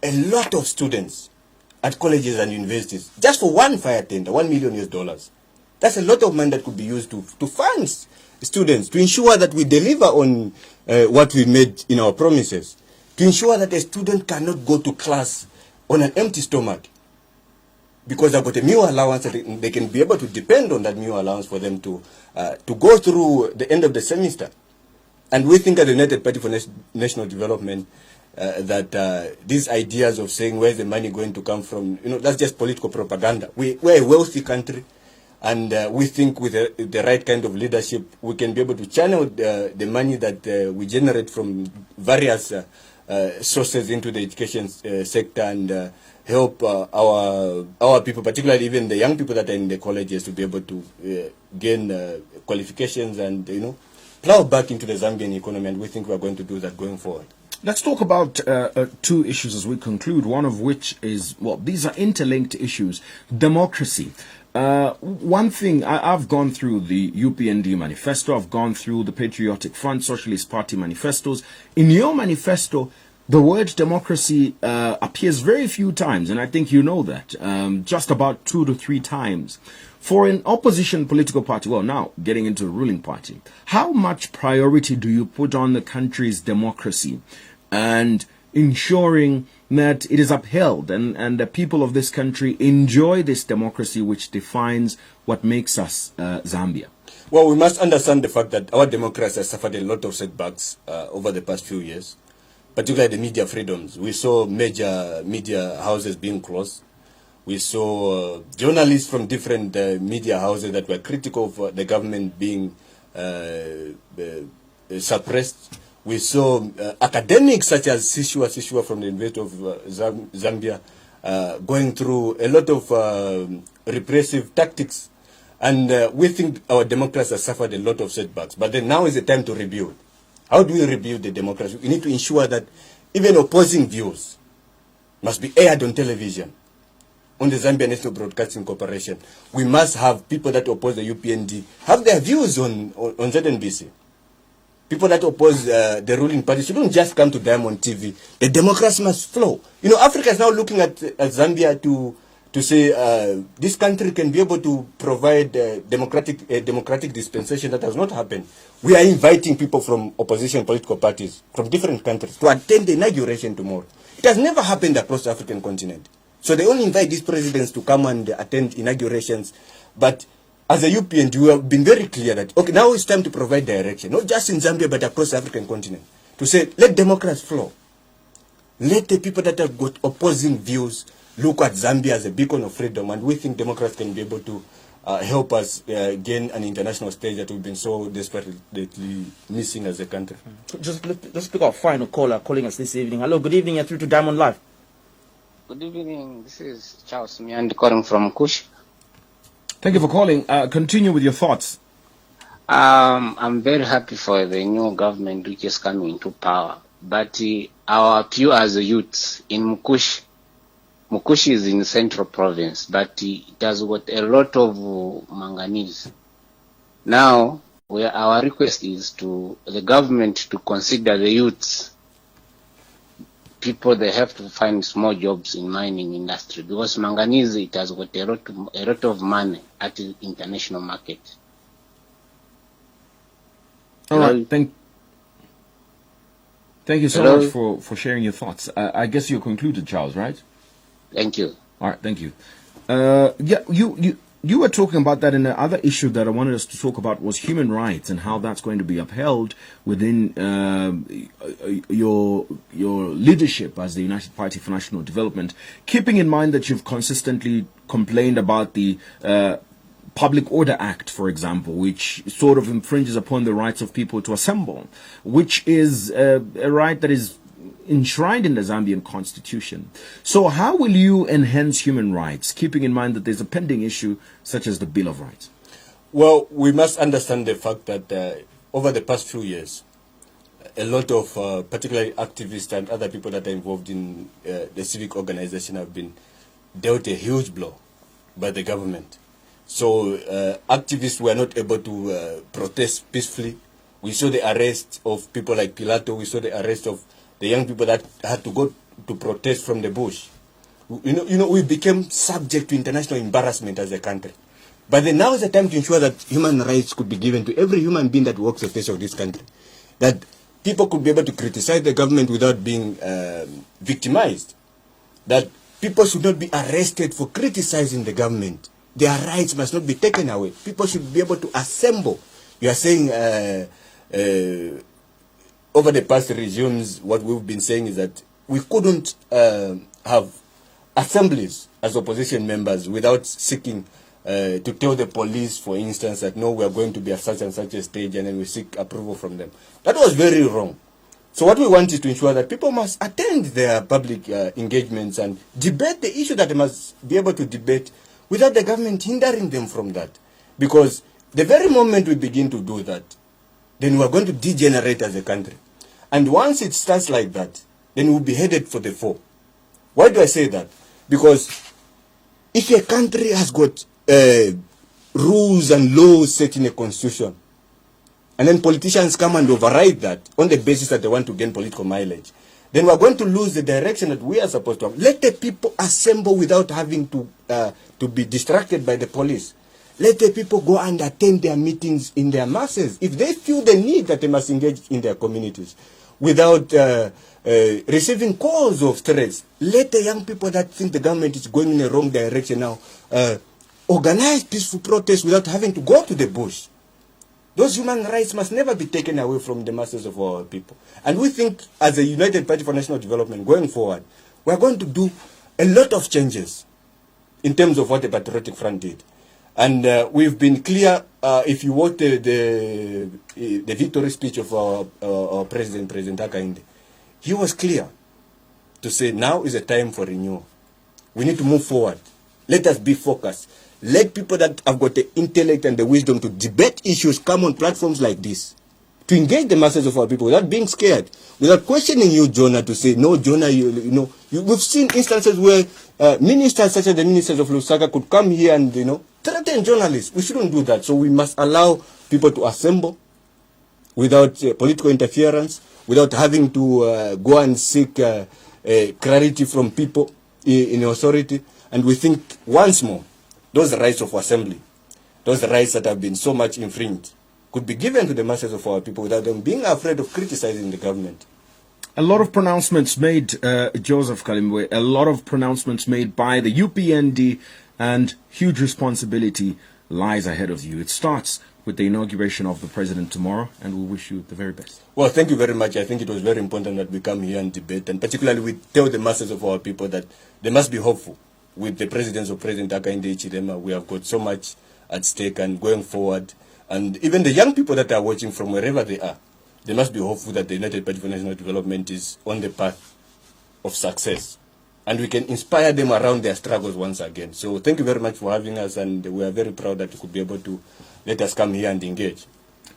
a lot of students at colleges and universities. Just for one fire tender, $1 million US. That's a lot of money that could be used to fund students, to ensure that we deliver on what we made in our promises, to ensure that a student cannot go to class on an empty stomach, because they've got a meal allowance, they can be able to depend on that meal allowance for them to go through the end of the semester. And we think at the United Party for National Development that these ideas of saying where's the money going to come from, that's just political propaganda. We're a wealthy country. And we think with the right kind of leadership, we can be able to channel the money that we generate from various sources into the education sector and help our people, particularly even the young people that are in the colleges, to be able to gain qualifications and, plow back into the Zambian economy. And we think we're going to do that going forward. Let's talk about two issues as we conclude, one of which is, well, these are interlinked issues. Democracy. One thing, I've gone through the UPND manifesto, I've gone through the Patriotic Front, Socialist Party manifestos. In your manifesto, the word democracy appears very few times, and I think you know that, just about 2 to 3 times. For an opposition political party, well, now getting into a ruling party, how much priority do you put on the country's democracy and ensuring that it is upheld and the people of this country enjoy this democracy which defines what makes us Zambia? Well, we must understand the fact that our democracy has suffered a lot of setbacks over the past few years, particularly the media freedoms. We saw major media houses being closed. We saw journalists from different media houses that were critical of the government being suppressed. We saw academics such as Sishua from the University of Zambia going through a lot of repressive tactics. And we think our democracy has suffered a lot of setbacks. But then now is the time to rebuild. How do we rebuild the democracy? We need to ensure that even opposing views must be aired on television, on the Zambia National Broadcasting Corporation. We must have people that oppose the UPND have their views on ZNBC. People that oppose the ruling party shouldn't just come to Diamond TV. The democracy must flow. Africa is now looking at Zambia to say this country can be able to provide democratic dispensation. That has not happened. We are inviting people from opposition political parties from different countries to attend the inauguration tomorrow. It has never happened across the African continent. So they only invite these presidents to come and attend inaugurations. But as a UPND, we have been very clear that, okay, now it's time to provide direction, not just in Zambia, but across the African continent, to say, let democracy flow. Let the people that have got opposing views look at Zambia as a beacon of freedom, and we think democracy can be able to help us gain an international stage that we've been so desperately missing as a country. Just pick up final caller calling us this evening. Hello, good evening. You're through to Diamond Live. Good evening. This is Charles Miandi calling from Kush. Thank you for calling. Continue with your thoughts. I'm very happy for the new government which is coming into power. But our appeal as a youth in Mukush is in Central Province, but it has got a lot of manganese. Now, our request is to the government to consider the youths. People, they have to find small jobs in mining industry because manganese, it has got a lot of money at the international market. All right, thank you so much for sharing your thoughts. I guess you concluded, Charles, right? Thank you. All right, thank you. You were talking about that, and the other issue that I wanted us to talk about was human rights and how that's going to be upheld within your leadership as the United Party for National Development, keeping in mind that you've consistently complained about the Public Order Act, for example, which sort of infringes upon the rights of people to assemble, which is a right that is enshrined in the Zambian constitution. So how will you enhance human rights, keeping in mind that there's a pending issue such as the Bill of Rights? Well, we must understand the fact that over the past few years, a lot of particularly activists and other people that are involved in the civic organization have been dealt a huge blow by the government. So activists were not able to protest peacefully. We saw the arrest of people like Pilato. We saw the arrest of the young people that had to go to protest from the bush. We became subject to international embarrassment as a country. But then now is the time to ensure that human rights could be given to every human being that walks the face of this country. That people could be able to criticize the government without being victimized. That people should not be arrested for criticizing the government. Their rights must not be taken away. People should be able to assemble. You are saying over the past regimes, what we've been saying is that we couldn't have assemblies as opposition members without seeking to tell the police, for instance, that no, we are going to be at such and such a stage, and then we seek approval from them. That was very wrong. So what we want is to ensure that people must attend their public engagements and debate the issue that they must be able to debate without the government hindering them from that. Because the very moment we begin to do that, then we are going to degenerate as a country. And once it starts like that, then we'll be headed for the fall. Why do I say that? Because if a country has got rules and laws set in a constitution, and then politicians come and override that on the basis that they want to gain political mileage, then we're going to lose the direction that we are supposed to have. Let the people assemble without having to be distracted by the police. Let the people go and attend their meetings in their masses. If they feel the need that they must engage in their communities without receiving calls of threats, let the young people that think the government is going in the wrong direction now organize peaceful protests without having to go to the bush. Those human rights must never be taken away from the masses of our people. And we think, as a United Party for National Development, going forward, we're going to do a lot of changes in terms of what the Patriotic Front did. And we've been clear, if you watch the victory speech of our President Hakainde, he was clear to say now is a time for renewal. We need to move forward. Let us be focused. Let people that have got the intellect and the wisdom to debate issues come on platforms like this, to engage the masses of our people without being scared, without questioning you, Jonah, to say, no, Jonah, we've seen instances where ministers such as the ministers of Lusaka could come here and, threaten journalists. We shouldn't do that. So we must allow people to assemble without political interference, without having to go and seek clarity from people in authority. And we think once more, those rights of assembly, those rights that have been so much infringed, could be given to the masses of our people without them being afraid of criticizing the government. A lot of pronouncements made, Joseph Kalimbwe, a lot of pronouncements made by the UPND, and huge responsibility lies ahead of you. It starts with the inauguration of the president tomorrow, and we wish you the very best. Well, thank you very much. I think it was very important that we come here and debate, and particularly we tell the masses of our people that they must be hopeful. With the presidency of President Hakainde Hichilema, we have got so much at stake and going forward. And even the young people that are watching from wherever they are, they must be hopeful that the United Party for National Development is on the path of success. And we can inspire them around their struggles once again. So thank you very much for having us, and we are very proud that you could be able to let us come here and engage.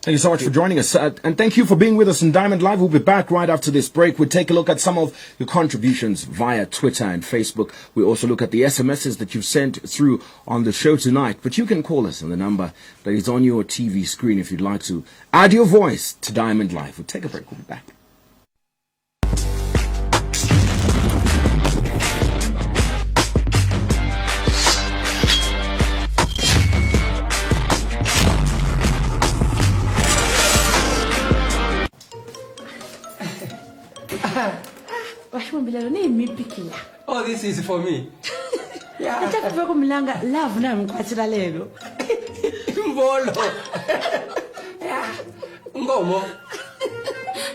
Thank you so much for joining us. And thank you for being with us in Diamond Live. We'll be back right after this break. We'll take a look at some of your contributions via Twitter and Facebook. We'll also look at the SMSs that you've sent through on the show tonight. But you can call us on the number that is on your TV screen if you'd like to add your voice to Diamond Live. We'll take a break. We'll be back. Oh, this is for me. Yeah. Love na mkwatira lelo. Mbolo. Yeah. Ngomo.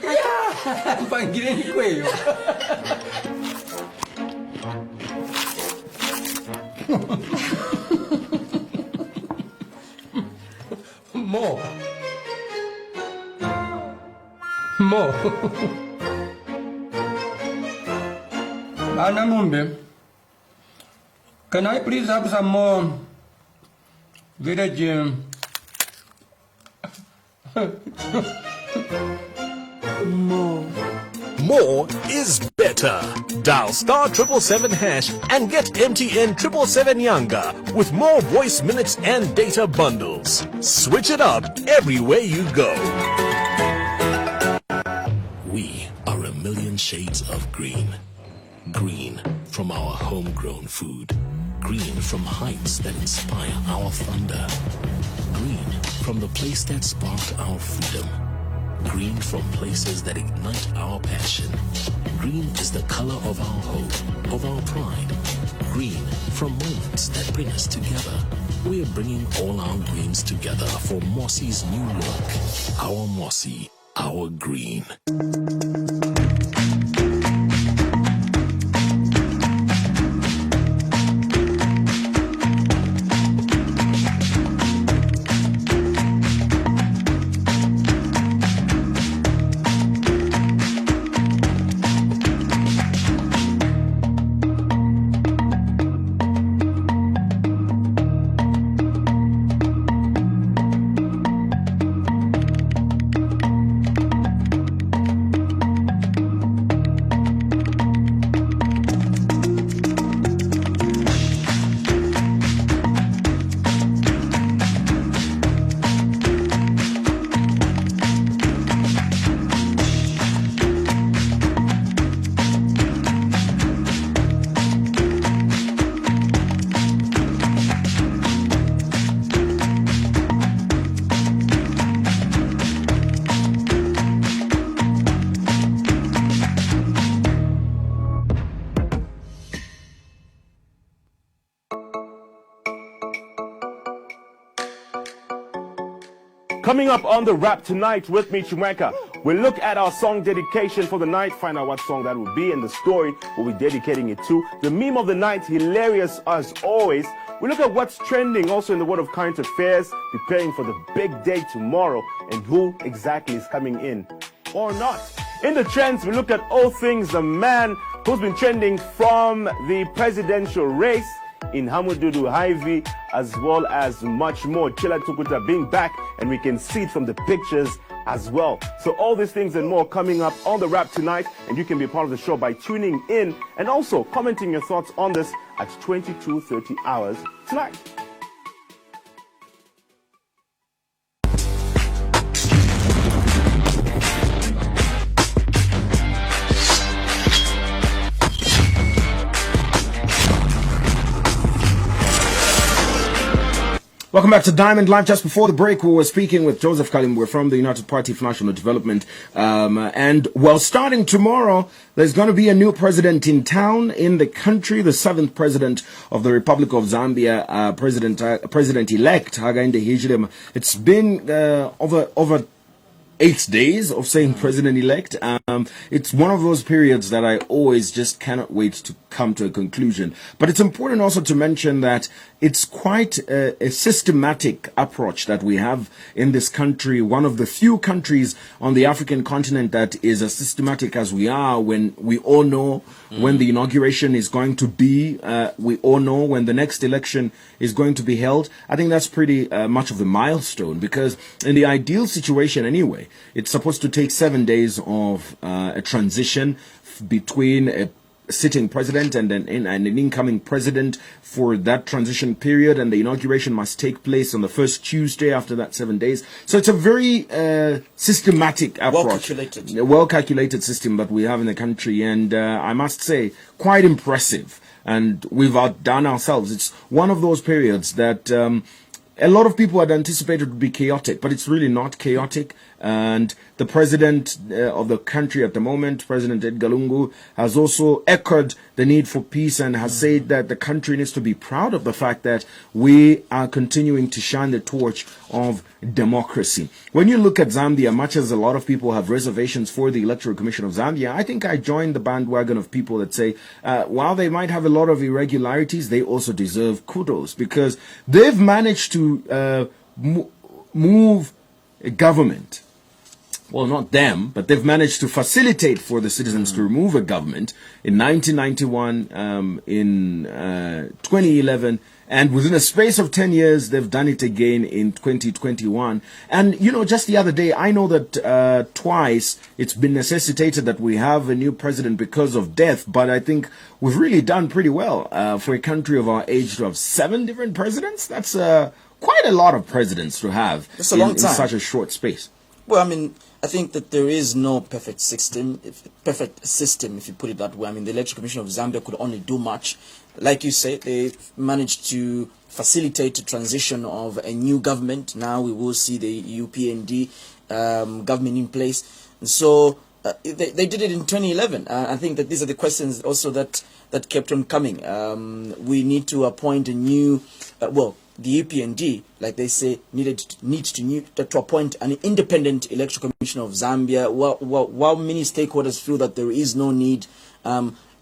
Yeah. Mpangileni kweyo. More. Anamumbe, can I please have some more village? More is better. Dial *777# and get MTN 777 Younger with more voice minutes and data bundles. Switch it up everywhere you go. We are a million shades of green. Green from our homegrown food. Green from heights that inspire our thunder. Green from the place that sparked our freedom. Green from places that ignite our passion. Green is the color of our hope, of our pride. Green from moments that bring us together. We're bringing all our greens together for Mossy's new look. Our Mossy, our green. Coming up on the Rap Tonight with me, Chumweka, we'll look at our song dedication for the night, find out what song that will be and the story we'll be dedicating it to. The meme of the night, hilarious as always. We look at what's trending also in the world of current affairs, preparing for the big day tomorrow and who exactly is coming in or not. In the trends, we look at all things the man who's been trending from the presidential race in Hamududu Hivi, as well as much more. Chila Tukuta being back, and we can see it from the pictures as well. So all these things and more coming up on the Rap Tonight, and you can be part of the show by tuning in and also commenting your thoughts on this at 22:30 hours tonight. Welcome back to Diamond Live. Just before the break, we were speaking with Joseph Kalimbwe from the United Party for National Development. And starting tomorrow, there's going to be a new president in town, in the country, the 7th president of the Republic of Zambia, President-elect Hakainde Hichilema. It's been over 8 days of saying president-elect. It's one of those periods that I always just cannot wait to come to a conclusion. But it's important also to mention that it's quite a systematic approach that we have in this country. One of the few countries on the African continent that is as systematic as we are, when we all know when the inauguration is going to be. We all know when the next election is going to be held. I think that's pretty much of a milestone, because in the ideal situation anyway, it's supposed to take 7 days of a transition between a sitting president and an incoming president for that transition period, and the inauguration must take place on the first Tuesday after that 7 days. So it's a very systematic approach, well calculated system that we have in the country, and I must say quite impressive. And we've outdone ourselves. It's one of those periods that a lot of people had anticipated to be chaotic, but it's really not chaotic. And the president of the country at the moment, President Edgar Lungu, has also echoed the need for peace and has said that the country needs to be proud of the fact that we are continuing to shine the torch of democracy. When you look at Zambia, much as a lot of people have reservations for the Electoral Commission of Zambia, I think I join the bandwagon of people that say, while they might have a lot of irregularities, they also deserve kudos, because they've managed to move a government. Well, not them, but they've managed to facilitate for the citizens to remove a government in 1991, in 2011, and within a space of 10 years, they've done it again in 2021. And, you know, just the other day, I know that twice it's been necessitated that we have a new president because of death, but I think we've really done pretty well for a country of our age to have 7 different presidents. That's quite a lot of presidents to have in such a short space. Well, I mean, I think that there is no perfect system, if you put it that way. I mean, the Electoral Commission of Zambia could only do much. Like you say, they managed to facilitate the transition of a new government. Now we will see the UPND government in place. And so they did it in 2011. I think that these are the questions also that kept on coming. We need to appoint a new, the UPND, like they say, needs to appoint an independent Electoral Commission of Zambia. While many stakeholders feel that there is no need,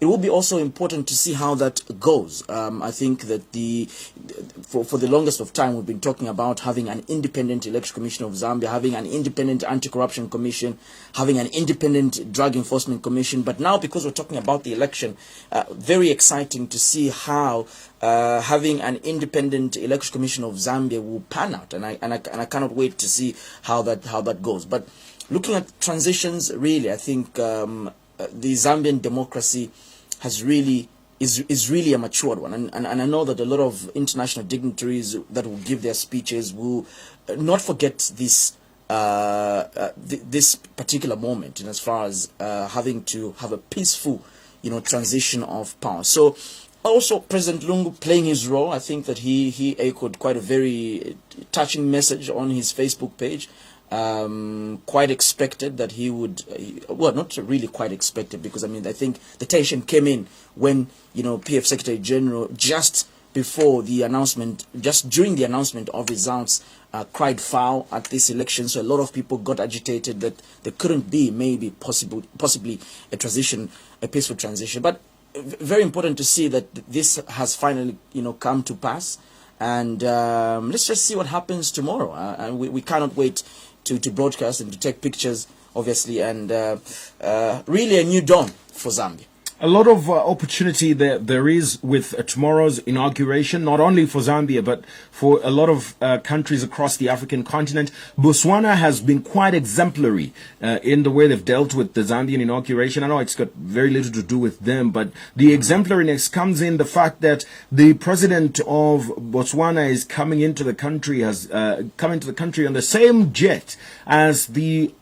it will be also important to see how that goes. I think that for the longest of time we've been talking about having an independent Electoral Commission of Zambia, having an independent Anti-Corruption Commission, having an independent Drug Enforcement Commission. But now, because we're talking about the election, very exciting to see how having an independent Electoral Commission of Zambia will pan out, and I cannot wait to see how that goes. But looking at transitions, really, I think the Zambian democracy is really a matured one, and I know that a lot of international dignitaries that will give their speeches will not forget this this particular moment, as far as having to have a peaceful, transition of power. So also President Lungu playing his role. I think that he echoed quite a very touching message on his Facebook page. Quite expected that he would, well, not really quite expected, because I think the tension came in when PF Secretary General just before the announcement, just during the announcement of results, cried foul at this election. So a lot of people got agitated that there couldn't be maybe possibly a peaceful transition. But very important to see that this has finally, come to pass. And let's just see what happens tomorrow. And we cannot wait to broadcast and to take pictures, obviously, and really a new dawn for Zambia. A lot of opportunity there is with tomorrow's inauguration, not only for Zambia, but for a lot of countries across the African continent. Botswana has been quite exemplary in the way they've dealt with the Zambian inauguration. I know it's got very little to do with them, but the exemplariness comes in the fact that the president of Botswana is coming into the country, has come into the country on the same jet as the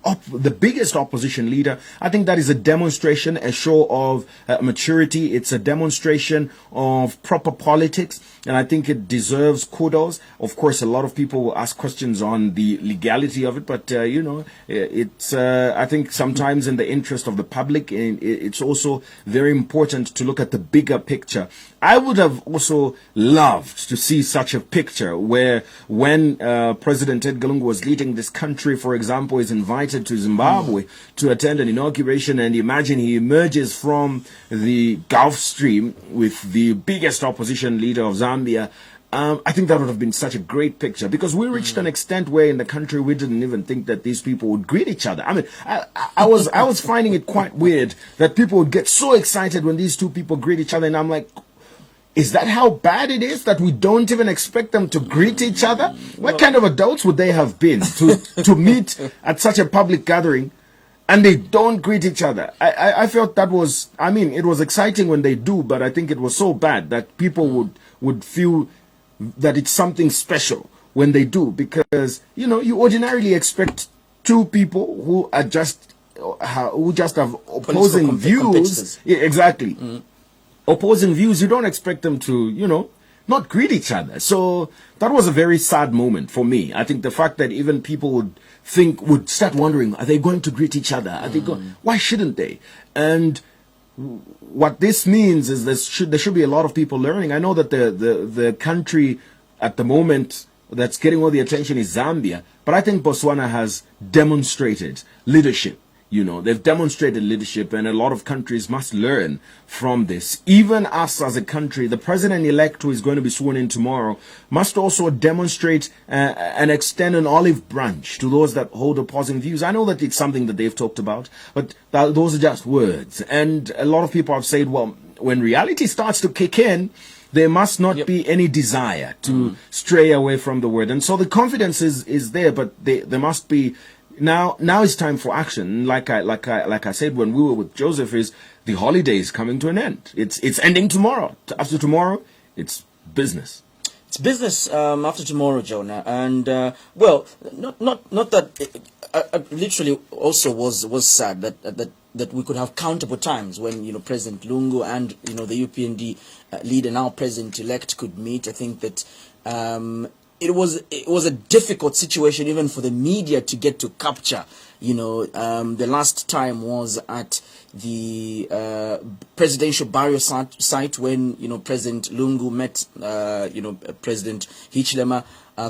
biggest opposition leader. I think that is a demonstration, a show of maturity. It's a demonstration of proper politics, and I think it deserves kudos. Of course, a lot of people will ask questions on the legality of it, but it's I think sometimes in the interest of the public, it's also very important to look at the bigger picture. I would have also loved to see such a picture where when President Edgar Lungu was leading this country, for example, is invited to Zimbabwe to attend an inauguration, and imagine he emerges from the Gulf Stream with the biggest opposition leader of Zambia. I think that would have been such a great picture, because we reached an extent where in the country we didn't even think that these people would greet each other. I mean, I was finding it quite weird that people would get so excited when these two people greet each other, and I'm like, is that how bad it is that we don't even expect them to greet each other? What kind of adults would they have been to meet at such a public gathering and they don't greet each other? I felt that was, I mean, it was exciting when they do, but I think it was so bad that people would feel that it's something special when they do, because, you ordinarily expect two people who just have opposing views. Yeah, exactly. Mm-hmm. Opposing views, you don't expect them to, not greet each other. So that was a very sad moment for me. I think the fact that even people would start wondering, are they going to greet each other? Are they why shouldn't they? And what this means is there should be a lot of people learning. I know that the country at the moment that's getting all the attention is Zambia, but I think Botswana has demonstrated leadership. They've demonstrated leadership, and a lot of countries must learn from this. Even us as a country, the president-elect who is going to be sworn in tomorrow must also demonstrate and extend an olive branch to those that hold opposing views. I know that it's something that they've talked about, but those are just words. And a lot of people have said, well, when reality starts to kick in, there must not be any desire to stray away from the word. And so the confidence is there, but there must be. Now it's time for action. Like I said when we were with Joseph, is the holiday is coming to an end. It's ending tomorrow. After tomorrow, it's business. It's business after tomorrow, Jonah. And well, not that. Literally, also was sad that we could have countable times when President Lungu and the UPND leader, now President-elect, could meet. I think that. It was a difficult situation even for the media to get to capture. The last time was at the presidential burial site when President Lungu met President Hichilema.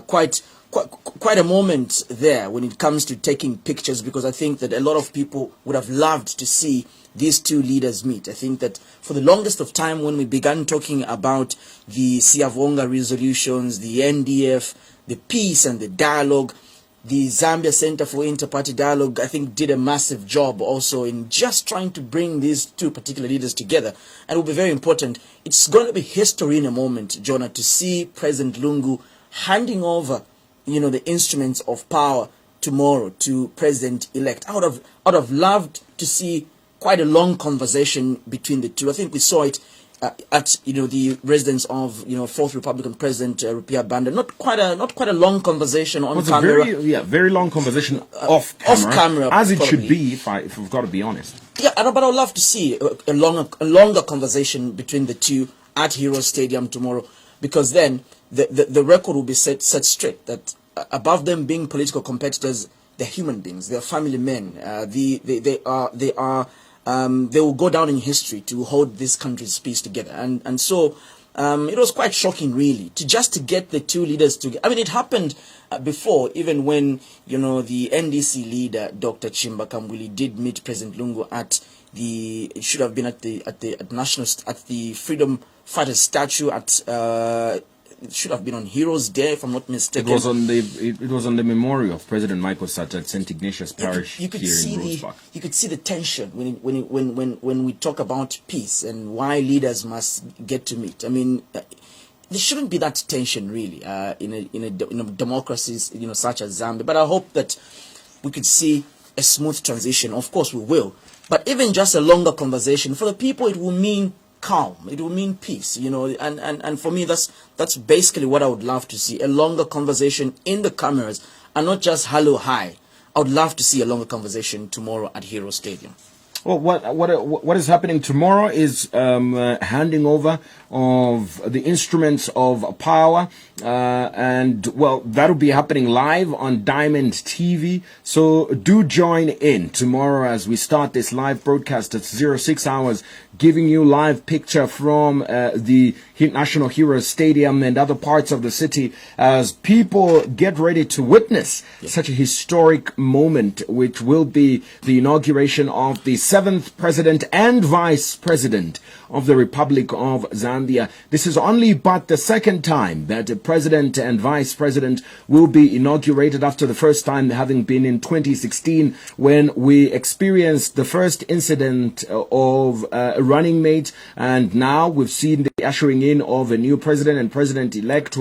Quite a moment there when it comes to taking pictures, because I think that a lot of people would have loved to see these two leaders meet. I think that for the longest of time, when we began talking about the Siyavonga resolutions, the NDF, the peace and the dialogue, the Zambia Center for Inter-Party Dialogue, I think, did a massive job also in just trying to bring these two particular leaders together. And it will be very important. It's going to be history in a moment, Jonah, to see President Lungu handing over the instruments of power tomorrow to President-elect. I would have loved to see quite a long conversation between the two. I think we saw it at the residence of fourth Republican President Rupiah Banda. Not quite a long conversation on camera. Very long conversation off camera, as it should be. If we've got to be honest. Yeah, but I would love to see a longer conversation between the two at Hero Stadium tomorrow, because then the record will be set straight that above them being political competitors, they're human beings, they're family men. They will go down in history to hold this country's peace together. And so it was quite shocking, really, to get the two leaders together. I mean, it happened before, even when, you know, the NDC leader, Dr. Chimba Kambuli, did meet President Lungu at the, it should have been at the Freedom Fighters statue at, it should have been on Heroes Day, if I'm not mistaken. It was on the memorial of President Michael Sata at St. Ignatius Parish here in Rosepark. You could see the tension when we talk about peace and why leaders must get to meet. I mean, there shouldn't be that tension, really, in a democracy, you know, such as Zambia. But I hope that we could see a smooth transition. Of course, we will. But even just a longer conversation for the people, it will mean calm. It will mean peace, you know, and for me, that's basically what I would love to see, a longer conversation in the cameras and not just hello, hi. I would love to see a longer conversation tomorrow at Hero Stadium. Well, what is happening tomorrow is handing over of the instruments of power, and well, that'll be happening live on Diamond TV. So do join in tomorrow as we start this live broadcast at 06 hours, giving you live picture from the National Heroes Stadium and other parts of the city as people get ready to witness such a historic moment, which will be the inauguration of the 7th President and Vice President of the Republic of Zambia. This is only but the second time that a President and Vice President will be inaugurated, after the first time having been in 2016 when we experienced the first incident of a running mate, and now we've seen the ushering in of a new President and President-elect,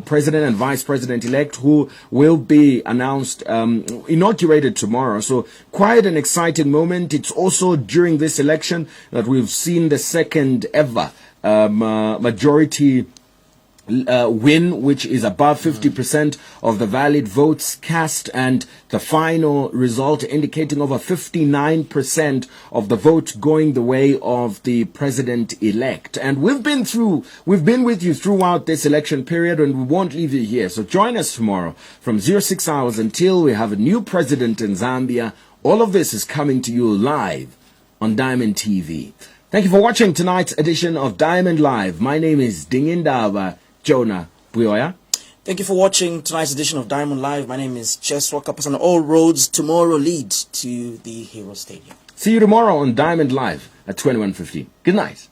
President and Vice President-elect, who will be announced, inaugurated tomorrow. So quite an exciting moment. It's also during this election that we've seen the second ever majority win, which is above 50% of the valid votes cast, and the final result indicating over 59% of the vote going the way of the president-elect. And we've been with you throughout this election period, and we won't leave you here. So join us tomorrow from 06 hours until we have a new president in Zambia. All of this is coming to you live on Diamond TV. Thank you for watching tonight's edition of Diamond Live. My name is Dingindaba Jonah Buyoya. Thank you for watching tonight's edition of Diamond Live. My name is Cheswa Kapas, and all roads tomorrow lead to the Hero Stadium. See you tomorrow on Diamond Live at 21:15. Good night.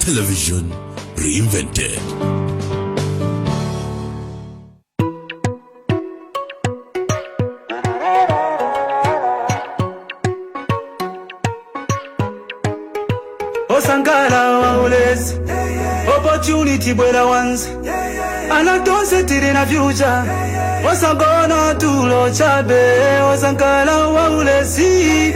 Television reinvented. Osankala waulezi opportunity bwela once and I don't set it in a future. Osangona tulo chabe Osankala waulezi